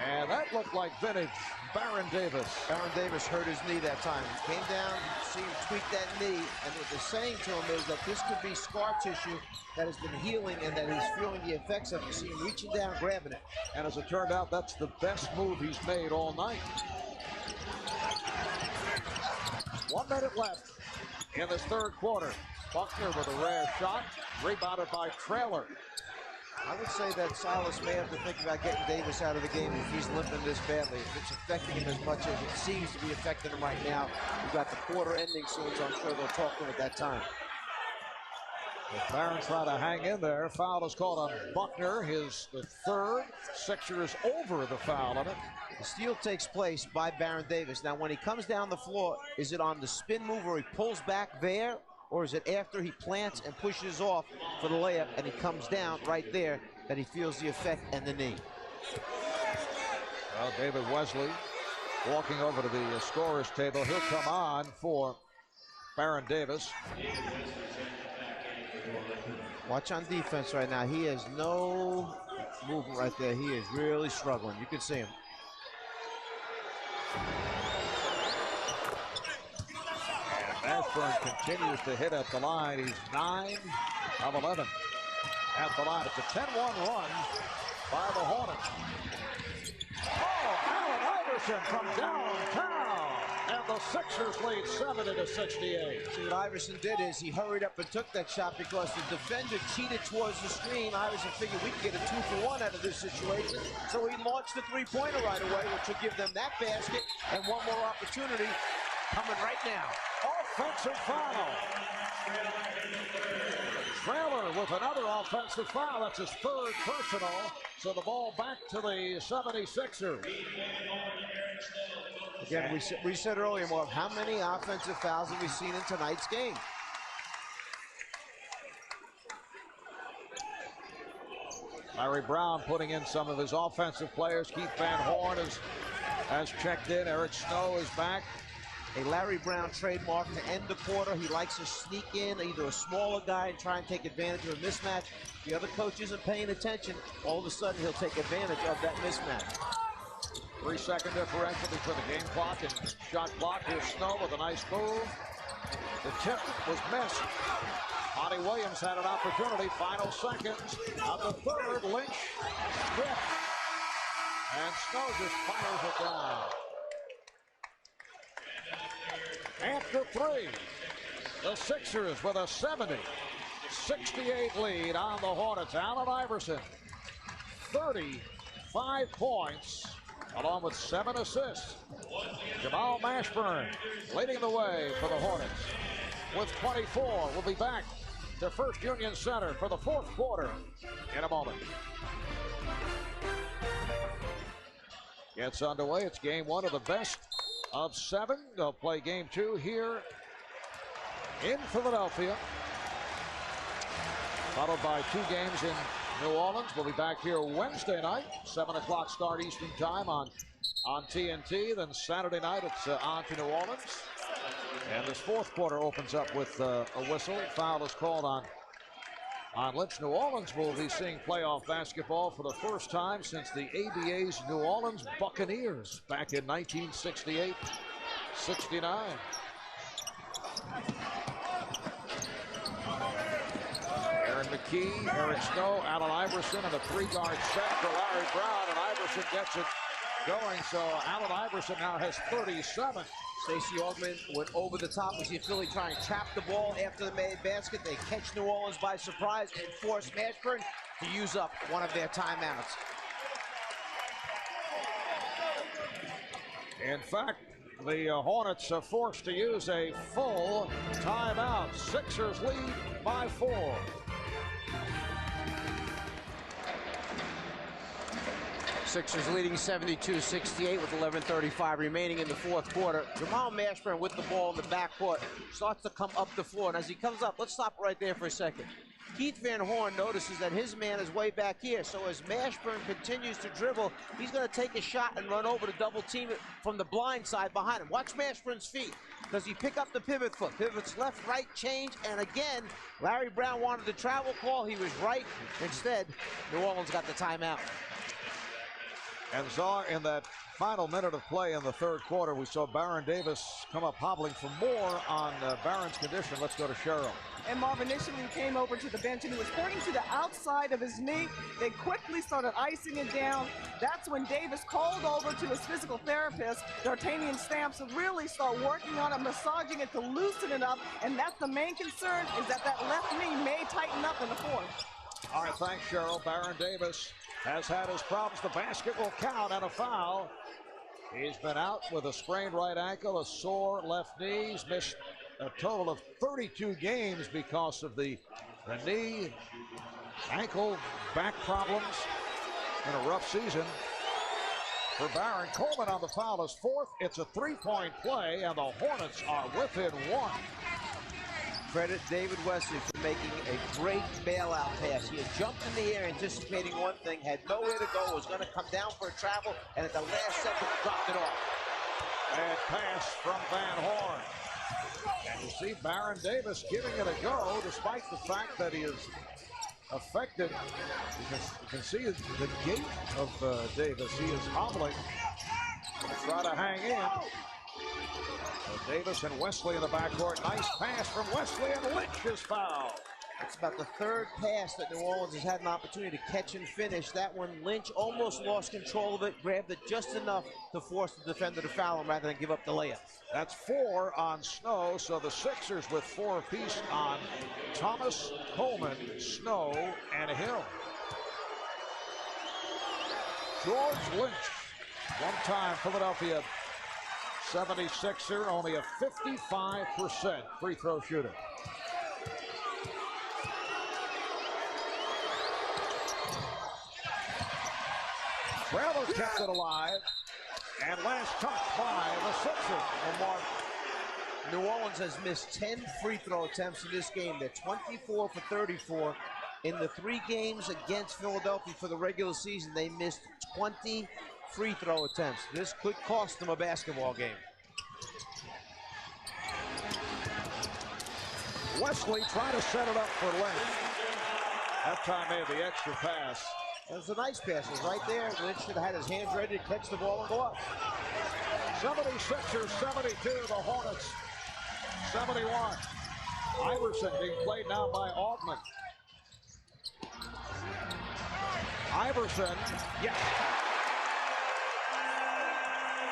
And that looked like vintage Baron Davis. Baron Davis hurt his knee that time. He came down, see him tweak that knee, and what they're saying to him is that this could be scar tissue that has been healing and that he's feeling the effects of. You see him reaching down, grabbing it. And as it turned out, that's the best move he's made all night. 1 minute left in this third quarter. Buckner with a rare shot, rebounded by Traylor. I would say that Silas may have to think about getting Davis out of the game if he's limping this badly. If it's affecting him as much as it seems to be affecting him right now. We've got the quarter ending soon, so I'm sure they'll talk to him at that time. If Barron tried to hang in there, foul is called on Buckner, the third. Sixers over the foul on it. The steal takes place by Baron Davis. Now, when he comes down the floor, is it on the spin move where he pulls back there? Or is it after he plants and pushes off for the layup and he comes down right there that he feels the effect and the knee? Well, David Wesley walking over to the scorer's table. He'll come on for Baron Davis. Watch on defense right now. He has no movement right there. He is really struggling. You can see him. Mashburn continues to hit at the line. He's 9 of 11 at the line. It's a 10-1 run by the Hornets. Oh, Allen Iverson from downtown. And the Sixers lead 70-68. See, what Iverson did is he hurried up and took that shot because the defender cheated towards the screen. Iverson figured we could get a 2-for-1 out of this situation. So he launched the three-pointer right away, which will give them that basket and one more opportunity coming right now. Offensive foul. Traylor with another offensive foul. That's his third personal. So the ball back to the 76ers. Again, we said earlier, Marv, how many offensive fouls have we seen in tonight's game? Larry Brown putting in some of his offensive players. Keith Van Horn has checked in. Eric Snow is back. A Larry Brown trademark to end the quarter. He likes to sneak in either a smaller guy and try and take advantage of a mismatch. The other coach isn't paying attention. All of a sudden, he'll take advantage of that mismatch. 3-second differential between the game clock and shot clock. Here's Snow with a nice move. The tip was missed. Monty Williams had an opportunity. Final seconds of the third. Lynch stripped. And Snow just fires it down. After 3, the Sixers with a 70-68 lead on the Hornets. Allen Iverson, 35 points, along with 7 assists. Jamal Mashburn leading the way for the Hornets with 24. We'll be back to First Union Center for the fourth quarter in a moment. Gets underway. It's game 1 of the best of 7. They'll play game 2 here in Philadelphia, followed by 2 games in New Orleans. We'll be back here Wednesday night, 7 o'clock start Eastern time on TNT. Then Saturday night it's on to New Orleans. And this fourth quarter opens up with a whistle. Foul is called on on Lynch. New Orleans will be seeing playoff basketball for the first time since the ABA's New Orleans Buccaneers back in 1968-69. Aaron McKee, Eric Snow, Allen Iverson, and a three-guard set for Larry Brown, and Iverson gets it going. So Allen Iverson now has 37. Stacey Augmon went over the top. We see Philly try and trap the ball after the made basket. They catch New Orleans by surprise and force Mashburn to use up one of their timeouts. In fact, the Hornets are forced to use a full timeout. Sixers lead by 4. Sixers leading 72-68 with 11:35 remaining in the fourth quarter. Jamal Mashburn with the ball in the backcourt starts to come up the floor. And as he comes up, let's stop right there for a second. Keith Van Horn notices that his man is way back here. So as Mashburn continues to dribble, he's going to take a shot and run over to double team it from the blind side behind him. Watch Mashburn's feet. Does he pick up the pivot foot? Pivots left, right, change, and again, Larry Brown wanted the travel call. He was right. Instead, New Orleans got the timeout. And Czar, in that final minute of play in the third quarter, we saw Baron Davis come up hobbling for more on Baron's condition. Let's go to Cheryl. And Marv initially came over to the bench and he was pointing to the outside of his knee. They quickly started icing it down. That's when Davis called over to his physical therapist, D'Artagnan Stamps, to really start working on it, massaging it to loosen it up. And that's the main concern, is that that left knee may tighten up in the fourth. All right, thanks, Cheryl. Baron Davis has had his problems. The basket will count and a foul. He's been out with a sprained right ankle, a sore left knee. He's missed a total of 32 games because of the knee, ankle, back problems in a rough season for Baron. Coleman on the foul is fourth. It's a three-point play, and the Hornets are within 1. Credit David Wesley for making a great bailout pass. He had jumped in the air anticipating one thing, had nowhere to go, was going to come down for a travel, and at the last second dropped it off. Bad pass from Van Horn. And you see Baron Davis giving it a go, despite the fact that he is affected. You can see the gait of Davis. He is hobbling to try to hang in. So Davis and Wesley in the backcourt. Nice pass from Wesley, and Lynch is fouled. It's about the third pass that New Orleans has had an opportunity to catch and finish. That one, Lynch almost lost control of it, grabbed it just enough to force the defender to foul him rather than give up the layup. That's 4 on Snow, so the Sixers with 4 apiece on Thomas, Coleman, Snow, and Hill. George Lynch, one-time Philadelphia 76er, only a 55% free throw shooter. Travel kept it alive, and last touch by the Sixers. New Orleans has missed 10 free throw attempts in this game. They're 24 for 34. In the 3 games against Philadelphia for the regular season, they missed 20 free throw attempts. This could cost them a basketball game. Wesley trying to set it up for Lynch. That time made the extra pass. That was a nice pass. It was right there. Lynch should have had his hands ready to catch the ball and go up. 76ers 72, the Hornets 71. Iverson being played now by Altman. Iverson, yes.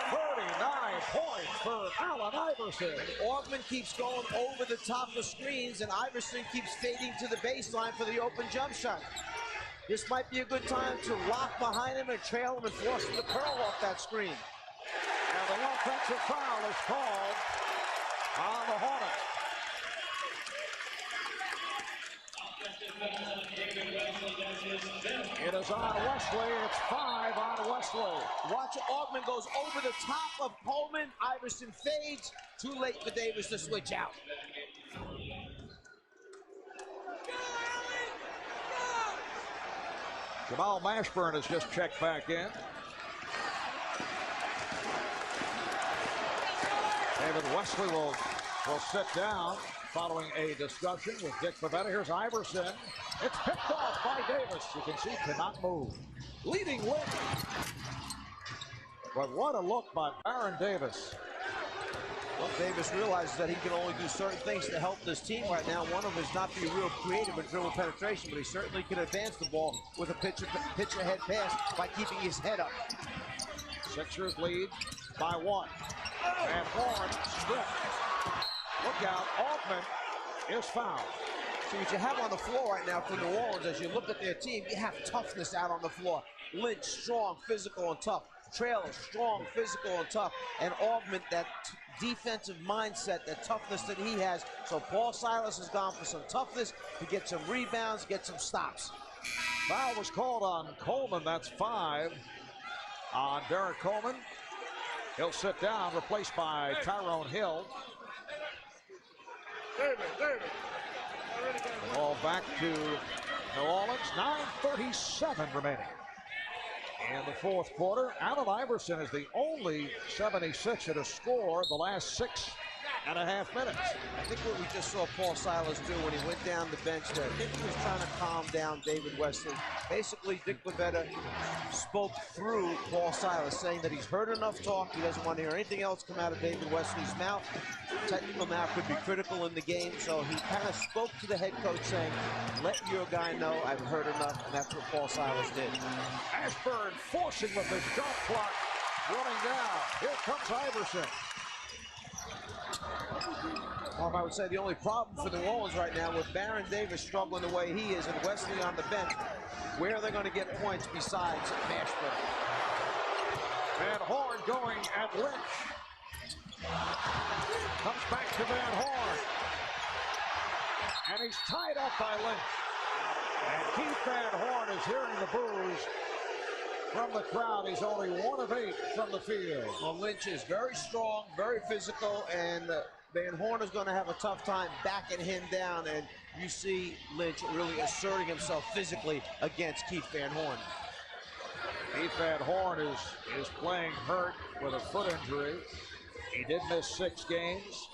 39 points for Allen Iverson. Augmon keeps going over the top of screens, and Iverson keeps fading to the baseline for the open jump shot. This might be a good time to lock behind him and trail him and force him to curl off that screen. And the offensive foul is called on the Hornets. It is on Wesley. It's 5 on Wesley. Watch it. Augmon goes over the top of Coleman. Iverson fades. Too late for Davis to switch out. Jamal Mashburn has just checked back in. David Wesley will sit down following a discussion with Dick Pavetta. Here's Iverson. It's picked off by Davis. You can see cannot move. Leading Lynch. But what a look by Baron Davis. Well, Davis realizes that he can only do certain things to help this team right now. One of them is not be real creative in dribble penetration, but he certainly can advance the ball with a pitch ahead pass by keeping his head up. Sixers lead by 1. And Horn stripped. Look out, Altman is fouled. So what you have on the floor right now for New Orleans, as you look at their team, you have toughness out on the floor. Lynch, strong, physical, and tough. Traylor, strong, physical, and tough. And Augment, that defensive mindset, that toughness that he has. So Paul Silas has gone for some toughness to get some rebounds, get some stops. Foul was called on Coleman. That's 5 on Derek Coleman. He'll sit down, replaced by Tyrone Hill. Ball back to New Orleans. 9:37 remaining. In the fourth quarter, Allen Iverson is the only 76er to score the last 6.5 minutes. I think what we just saw Paul Silas do when he went down the bench there, I think he was trying to calm down David Wesley. Basically, Dick Bavetta spoke through Paul Silas, saying that he's heard enough talk. He doesn't want to hear anything else come out of David Wesley's mouth. Technical now could be critical in the game, so he kind of spoke to the head coach saying, let your guy know I've heard enough, and that's what Paul Silas did. Mashburn forcing with the shot clock running down. Here comes Iverson. Well, I would say the only problem for New Orleans right now with Baron Davis struggling the way he is and Wesley on the bench, where are they going to get points besides Mashburn? Van Horn going at Lynch. Comes back to Van Horn. And he's tied up by Lynch. And Keith Van Horn is hearing the boos from the crowd. He's only 1 of 8 from the field. Well, Lynch is very strong, very physical, and Van Horn is going to have a tough time backing him down, and you see Lynch really asserting himself physically against Keith Van Horn. Keith Van Horn is playing hurt with a foot injury. He did miss 6 games.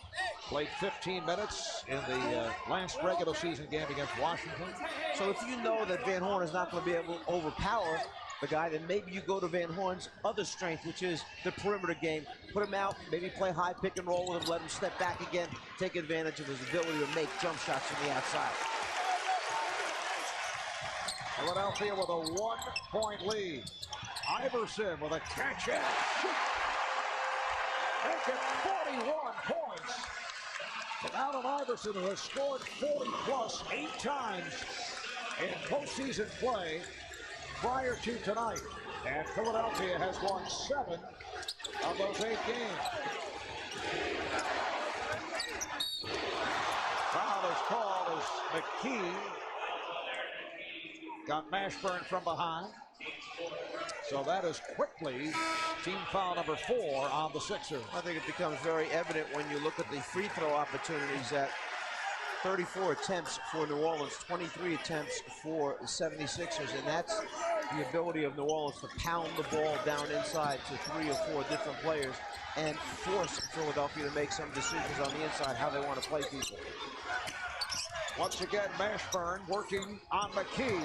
Played 15 minutes in the last regular season game against Washington. So if you know that Van Horn is not going to be able to overpower the guy, then maybe you go to Van Horn's other strength, which is the perimeter game. Put him out, maybe play high pick and roll with him, let him step back again, take advantage of his ability to make jump shots from the outside. Philadelphia with a 1-point lead. Iverson with a catch and shoot. Make it 41 points. And Allen Iverson, who has scored 40-plus 8 times in postseason play prior to tonight. And Philadelphia has won 7 of those 8 games. Foul is called as McKee got Mashburn from behind. So that is quickly team foul number 4 on the Sixers. I think it becomes very evident when you look at the free throw opportunities that 34 attempts for New Orleans, 23 attempts for the 76ers, and that's the ability of New Orleans to pound the ball down inside to 3 or 4 different players and force Philadelphia to make some decisions on the inside how they want to play people. Once again, Mashburn working on McKee.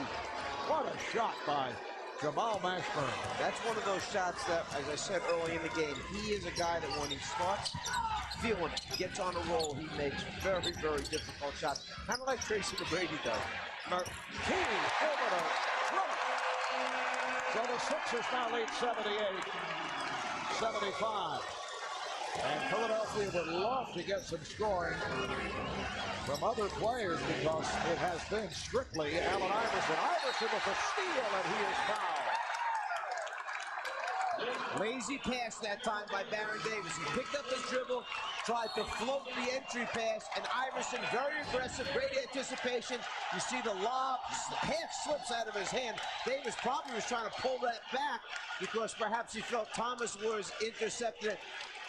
What a shot by Jamal Mashburn. That's one of those shots that, as I said early in the game, he is a guy that when he starts feeling, gets on a roll, he makes very, very difficult shots. Kind of like Tracy McGrady does. McKee over the front. So the Sixers now lead 78-75. And Philadelphia would love to get some scoring from other players because it has been strictly Allen Iverson. Iverson with a steal, and he is fouled. Lazy pass that time by Baron Davis. He picked up his dribble, tried to float the entry pass, and Iverson, very aggressive, great anticipation. You see the lob, half slips out of his hand. Davis probably was trying to pull that back because perhaps he felt Thomas was intercepted.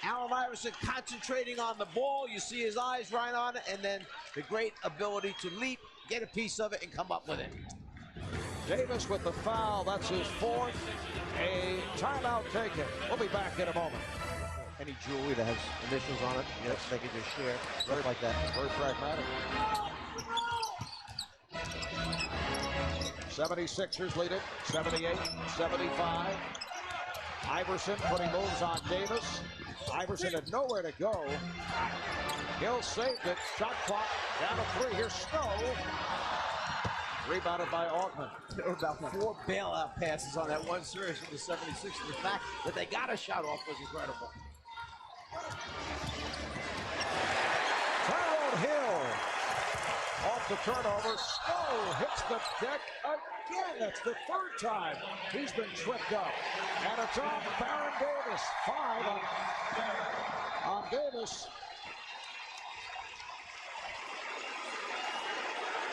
Allen Iverson concentrating on the ball. You see his eyes right on it, and then the great ability to leap, get a piece of it, and come up with it. Davis with the foul. That's his 4th. A timeout taken. We'll be back in a moment. Any jewelry that has initials on it, yes, they can just share, stuff like that. Very pragmatic. 76ers lead it, 78-75. Iverson putting moves on Davis. Iverson had nowhere to go. Hill saved it. Shot clock down to 3. Here's Snow. Rebounded by Altman. There were about 4 bailout passes on that one series from the 76ers. The fact that they got a shot off was incredible. Tyrone Hill off the turnover. Snow hits the deck again. That's the 3rd time he's been tripped up. And it's on Baron Davis. 5 on Davis.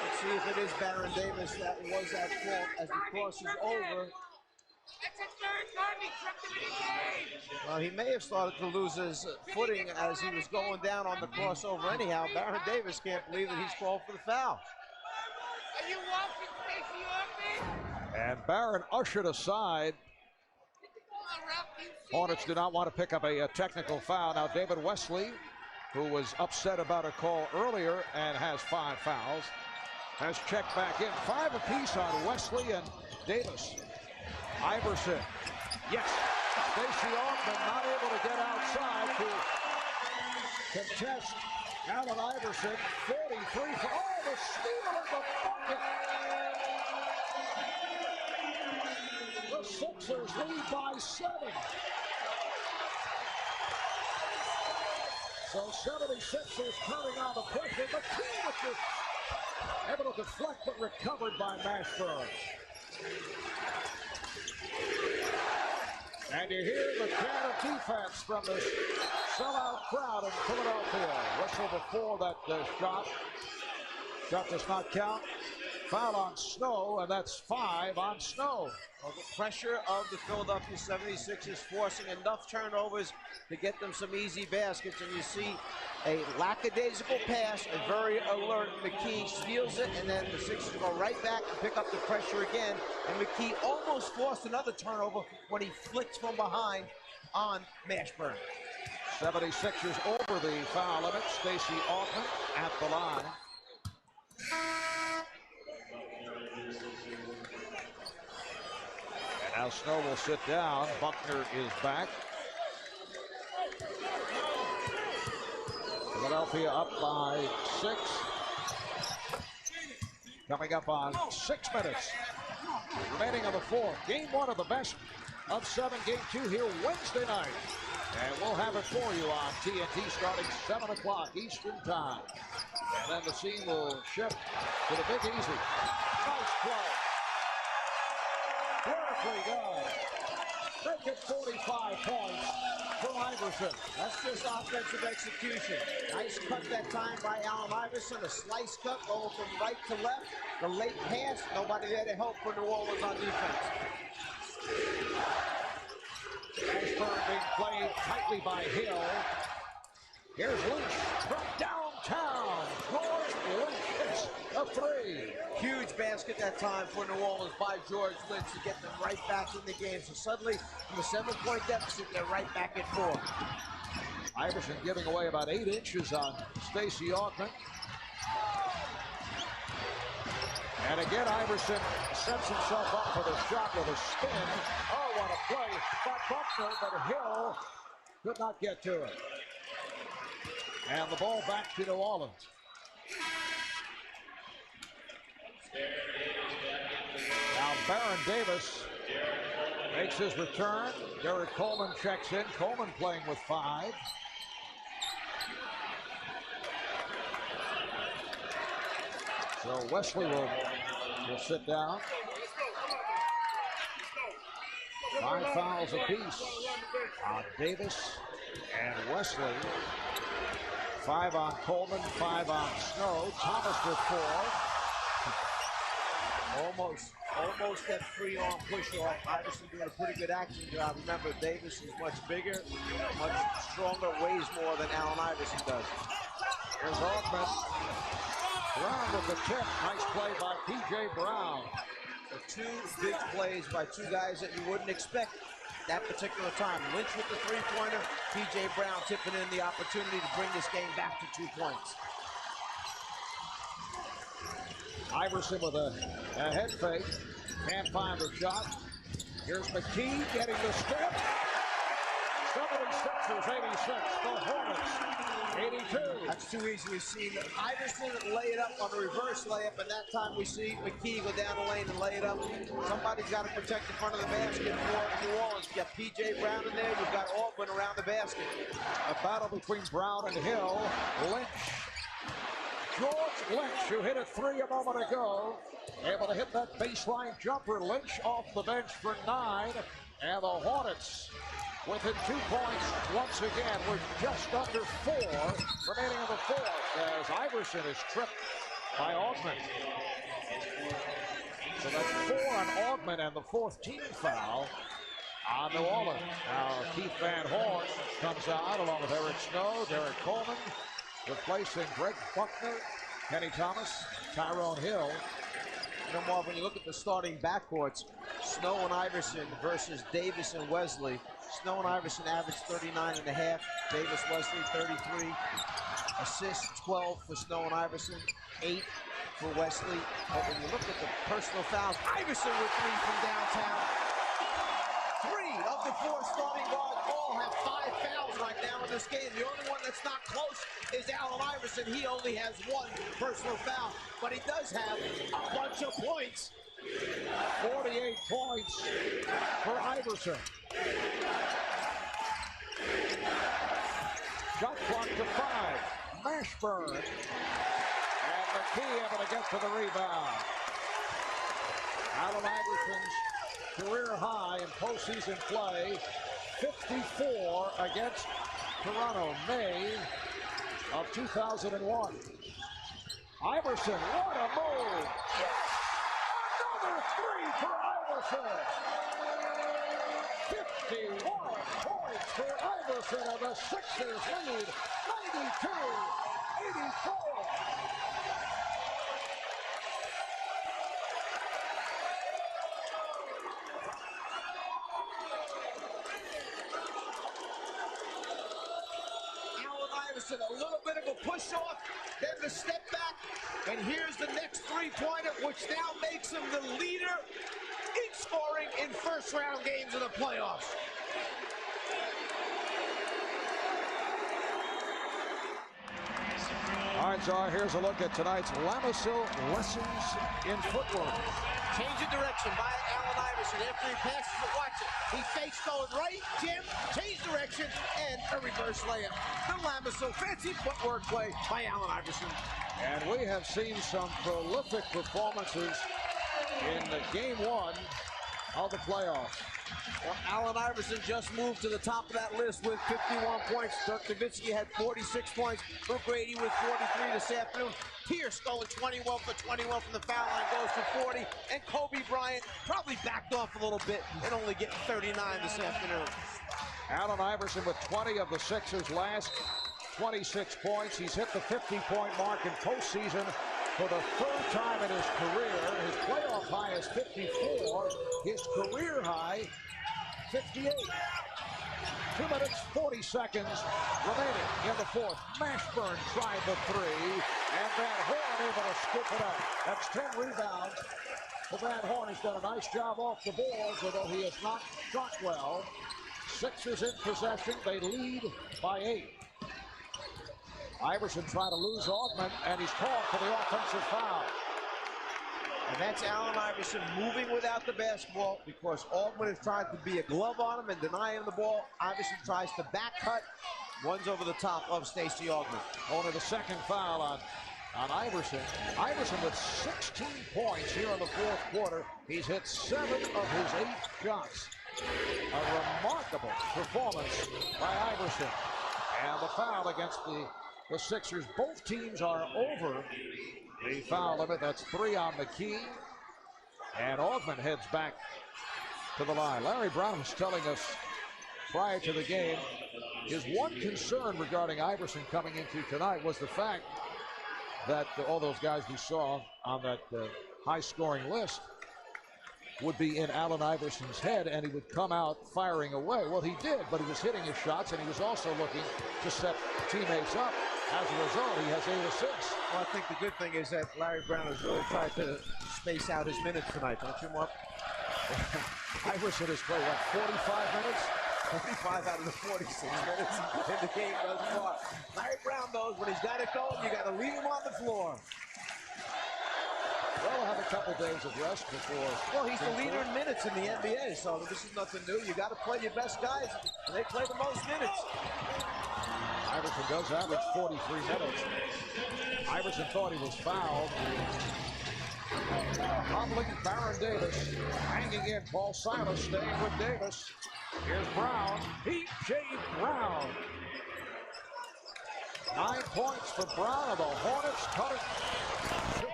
Let's see if it is Baron Davis that was at fault as the cross is over. That's the 3rd time he tripped him in the game. Well, he may have started to lose his footing as he was going down on the crossover anyhow. Baron Davis can't believe that he's called for the foul. Are you watching Stacey Orton? And Barron ushered aside. Hornets do not want to pick up a technical foul. Now David Wesley, who was upset about a call earlier and has 5 fouls, has checked back in. 5 apiece on Wesley and Davis. Iverson, yes. Stacey Altman not able to get outside to contest Allen Iverson. 43 for, the steal of the bucket. The Sixers lead by 7. So 76ers turning on the pressure. The team was able to deflect but recovered by Mashburn. And you hear the chant of defense from the sellout crowd in Philadelphia. Whistle before that shot. Shot does not count. Foul on Snow, and that's 5 on Snow. Well, the pressure of the Philadelphia 76ers forcing enough turnovers to get them some easy baskets, and you see a lackadaisical pass, a very alert McKee steals it, and then the Sixers go right back and pick up the pressure again, and McKee almost forced another turnover when he flicked from behind on Mashburn. 76ers over the foul limit. Stacey Altman at the line. And now Snow will sit down. Buckner is back. Philadelphia up by 6. Coming up on 6 minutes. Remaining on the 4th. Game 1 of the best of 7. Game 2 here Wednesday night. And we'll have it for you on TNT starting 7 o'clock Eastern time. And then the scene will shift to the Big Easy. Nice play. Beautifully done. Make it 45 points for Iverson. That's just offensive execution. Nice cut that time by Allen Iverson. A slice cut going from right to left. The late pass. Nobody there to help for New Orleans on defense. Mashburn being played tightly by Hill. Here's Lynch from downtown. George Lynch hits a 3. Huge basket that time for New Orleans by George Lynch to get them right back in the game. So suddenly, from a 7-point deficit, they're right back at 4. Iverson giving away about 8 inches on Stacey Altman. And again, Iverson sets himself up for the shot with a spin. Oh, what a play by Buckner, but Hill could not get to it. And the ball back to New Orleans. Now Baron Davis makes his return. Derek Coleman checks in. Coleman playing with 5. So Wesley will sit down. 5 fouls apiece on Davis and Wesley. 5 on Coleman, 5 on Snow. Thomas with 4. Almost that free arm push off. Iverson doing a pretty good action job. Remember, Davis is much bigger, much stronger, weighs more than Allen Iverson does. Here's Altman. Brown with the tip. Nice play by P.J. Brown. So 2 big plays by 2 guys that you wouldn't expect that particular time. Lynch with the 3-pointer. P.J. Brown tipping in the opportunity to bring this game back to 2 points. Iverson with a head fake. Can't find the shot. Here's McKee getting the step. 76ers 86. The Hornets 82. That's too easy. We've seen Iverson lay it up on a reverse layup, and that time we see McKee go down the lane and lay it up. Somebody's got to protect the front of the basket for New Orleans. You got P.J. Brown in there. You've got Auburn around the basket. A battle between Brown and Hill. Lynch. George Lynch, who hit a three a moment ago, able to hit that baseline jumper. Lynch off the bench for 9, and the Hornets within 2 points once again. We're just under 4 remaining in the fourth as Iverson is tripped by Augment. So that's 4 on Augment and the 4th team foul on New Orleans. Now Keith Van Horn comes out along with Eric Snow, Derek Coleman, replacing Greg Buckner, Kenny Thomas, Tyrone Hill. You know, Marv, when you look at the starting backcourts, Snow and Iverson versus Davis and Wesley. Snow and Iverson averaged 39.5. Davis Wesley 33. Assists 12 for Snow and Iverson, 8 for Wesley. But when you look at the personal fouls, Iverson with 3 from downtown. 3 of the 4 starting guards all have 5 fouls right now in this game. The only one that's not close is Allen Iverson. He only has 1 personal foul, but he does have a bunch of points. 48 points for Iverson. Shot clock to 5. Mashburn. And McKee able to get to the rebound. Allen Iverson's career high in postseason play, 54 against Toronto, May of 2001. Iverson, what a move! Another 3 for Iverson! 51 points for Iverson, and the Sixers lead 92-84. A little bit of a push off, then the step back, and here's the next 3-pointer, which now makes him the leader in scoring in first-round games of the playoffs. All right, so here's a look at tonight's Lamisil Lessons in Footwork. Change of direction by Allen Iverson after he passes it. Watch it. He fakes going right, jam, change direction, and a reverse layup. The Lamisil fancy footwork play by Allen Iverson. And we have seen some prolific performances in the game 1 of the playoffs. Well, Allen Iverson just moved to the top of that list with 51 points. Dirk Nowitzki had 46 points. Luke Grady with 43 this afternoon. Pierce going 21 for 21 from the foul line, goes to 40. And Kobe Bryant probably backed off a little bit and only getting 39 this afternoon. Allen Iverson with 20 of the Sixers' last 26 points. He's hit the 50-point mark in postseason for the 3rd time in his career. His playoff high is 54. His career high, 58. 2 minutes, 40 seconds remaining in the fourth. Mashburn tried the 3, and Van Horn able to scoop it up. That's 10 rebounds. Van Horn has done a nice job off the boards, although he has not shot well. Sixers in possession. They lead by 8. Iverson trying to lose Augment, and he's called for the offensive foul. And that's Allen Iverson moving without the basketball because Augment is trying to be a glove on him and deny him the ball. Iverson tries to back cut. One's over the top of Stacey Augment. Only the 2nd foul on Iverson. Iverson with 16 points here in the 4th quarter. He's hit 7 of his 8 shots. A remarkable performance by Iverson. And the foul against the Sixers. Both teams are over the foul limit. That's 3 on McKee. And Augment heads back to the line. Larry Brown was telling us prior to the game, his one concern regarding Iverson coming into tonight was the fact that all those guys we saw on that high-scoring list would be in Allen Iverson's head, and he would come out firing away. Well, he did, but he was hitting his shots, and he was also looking to set teammates up. As a result, he has 8 assists. Well, I think the good thing is that Larry Brown has really tried to space out his minutes tonight, don't you, Mark? Iverson has played, 45 minutes? 35 out of the 46 minutes in the game thus far. Larry Brown knows when he's got it going, you got to leave him on the floor. Well, we'll have a couple days of rest before. Well, he's the leader in minutes in the NBA, so this is nothing new. You got to play your best guys, and they play the most minutes. Iverson does average 43 minutes. Iverson thought he was fouled. Hobbling Baron Davis, hanging in. Paul Silas staying with Davis. Here's Brown, P.J. Brown. 9 points for Brown, and the Hornets cut it to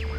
4.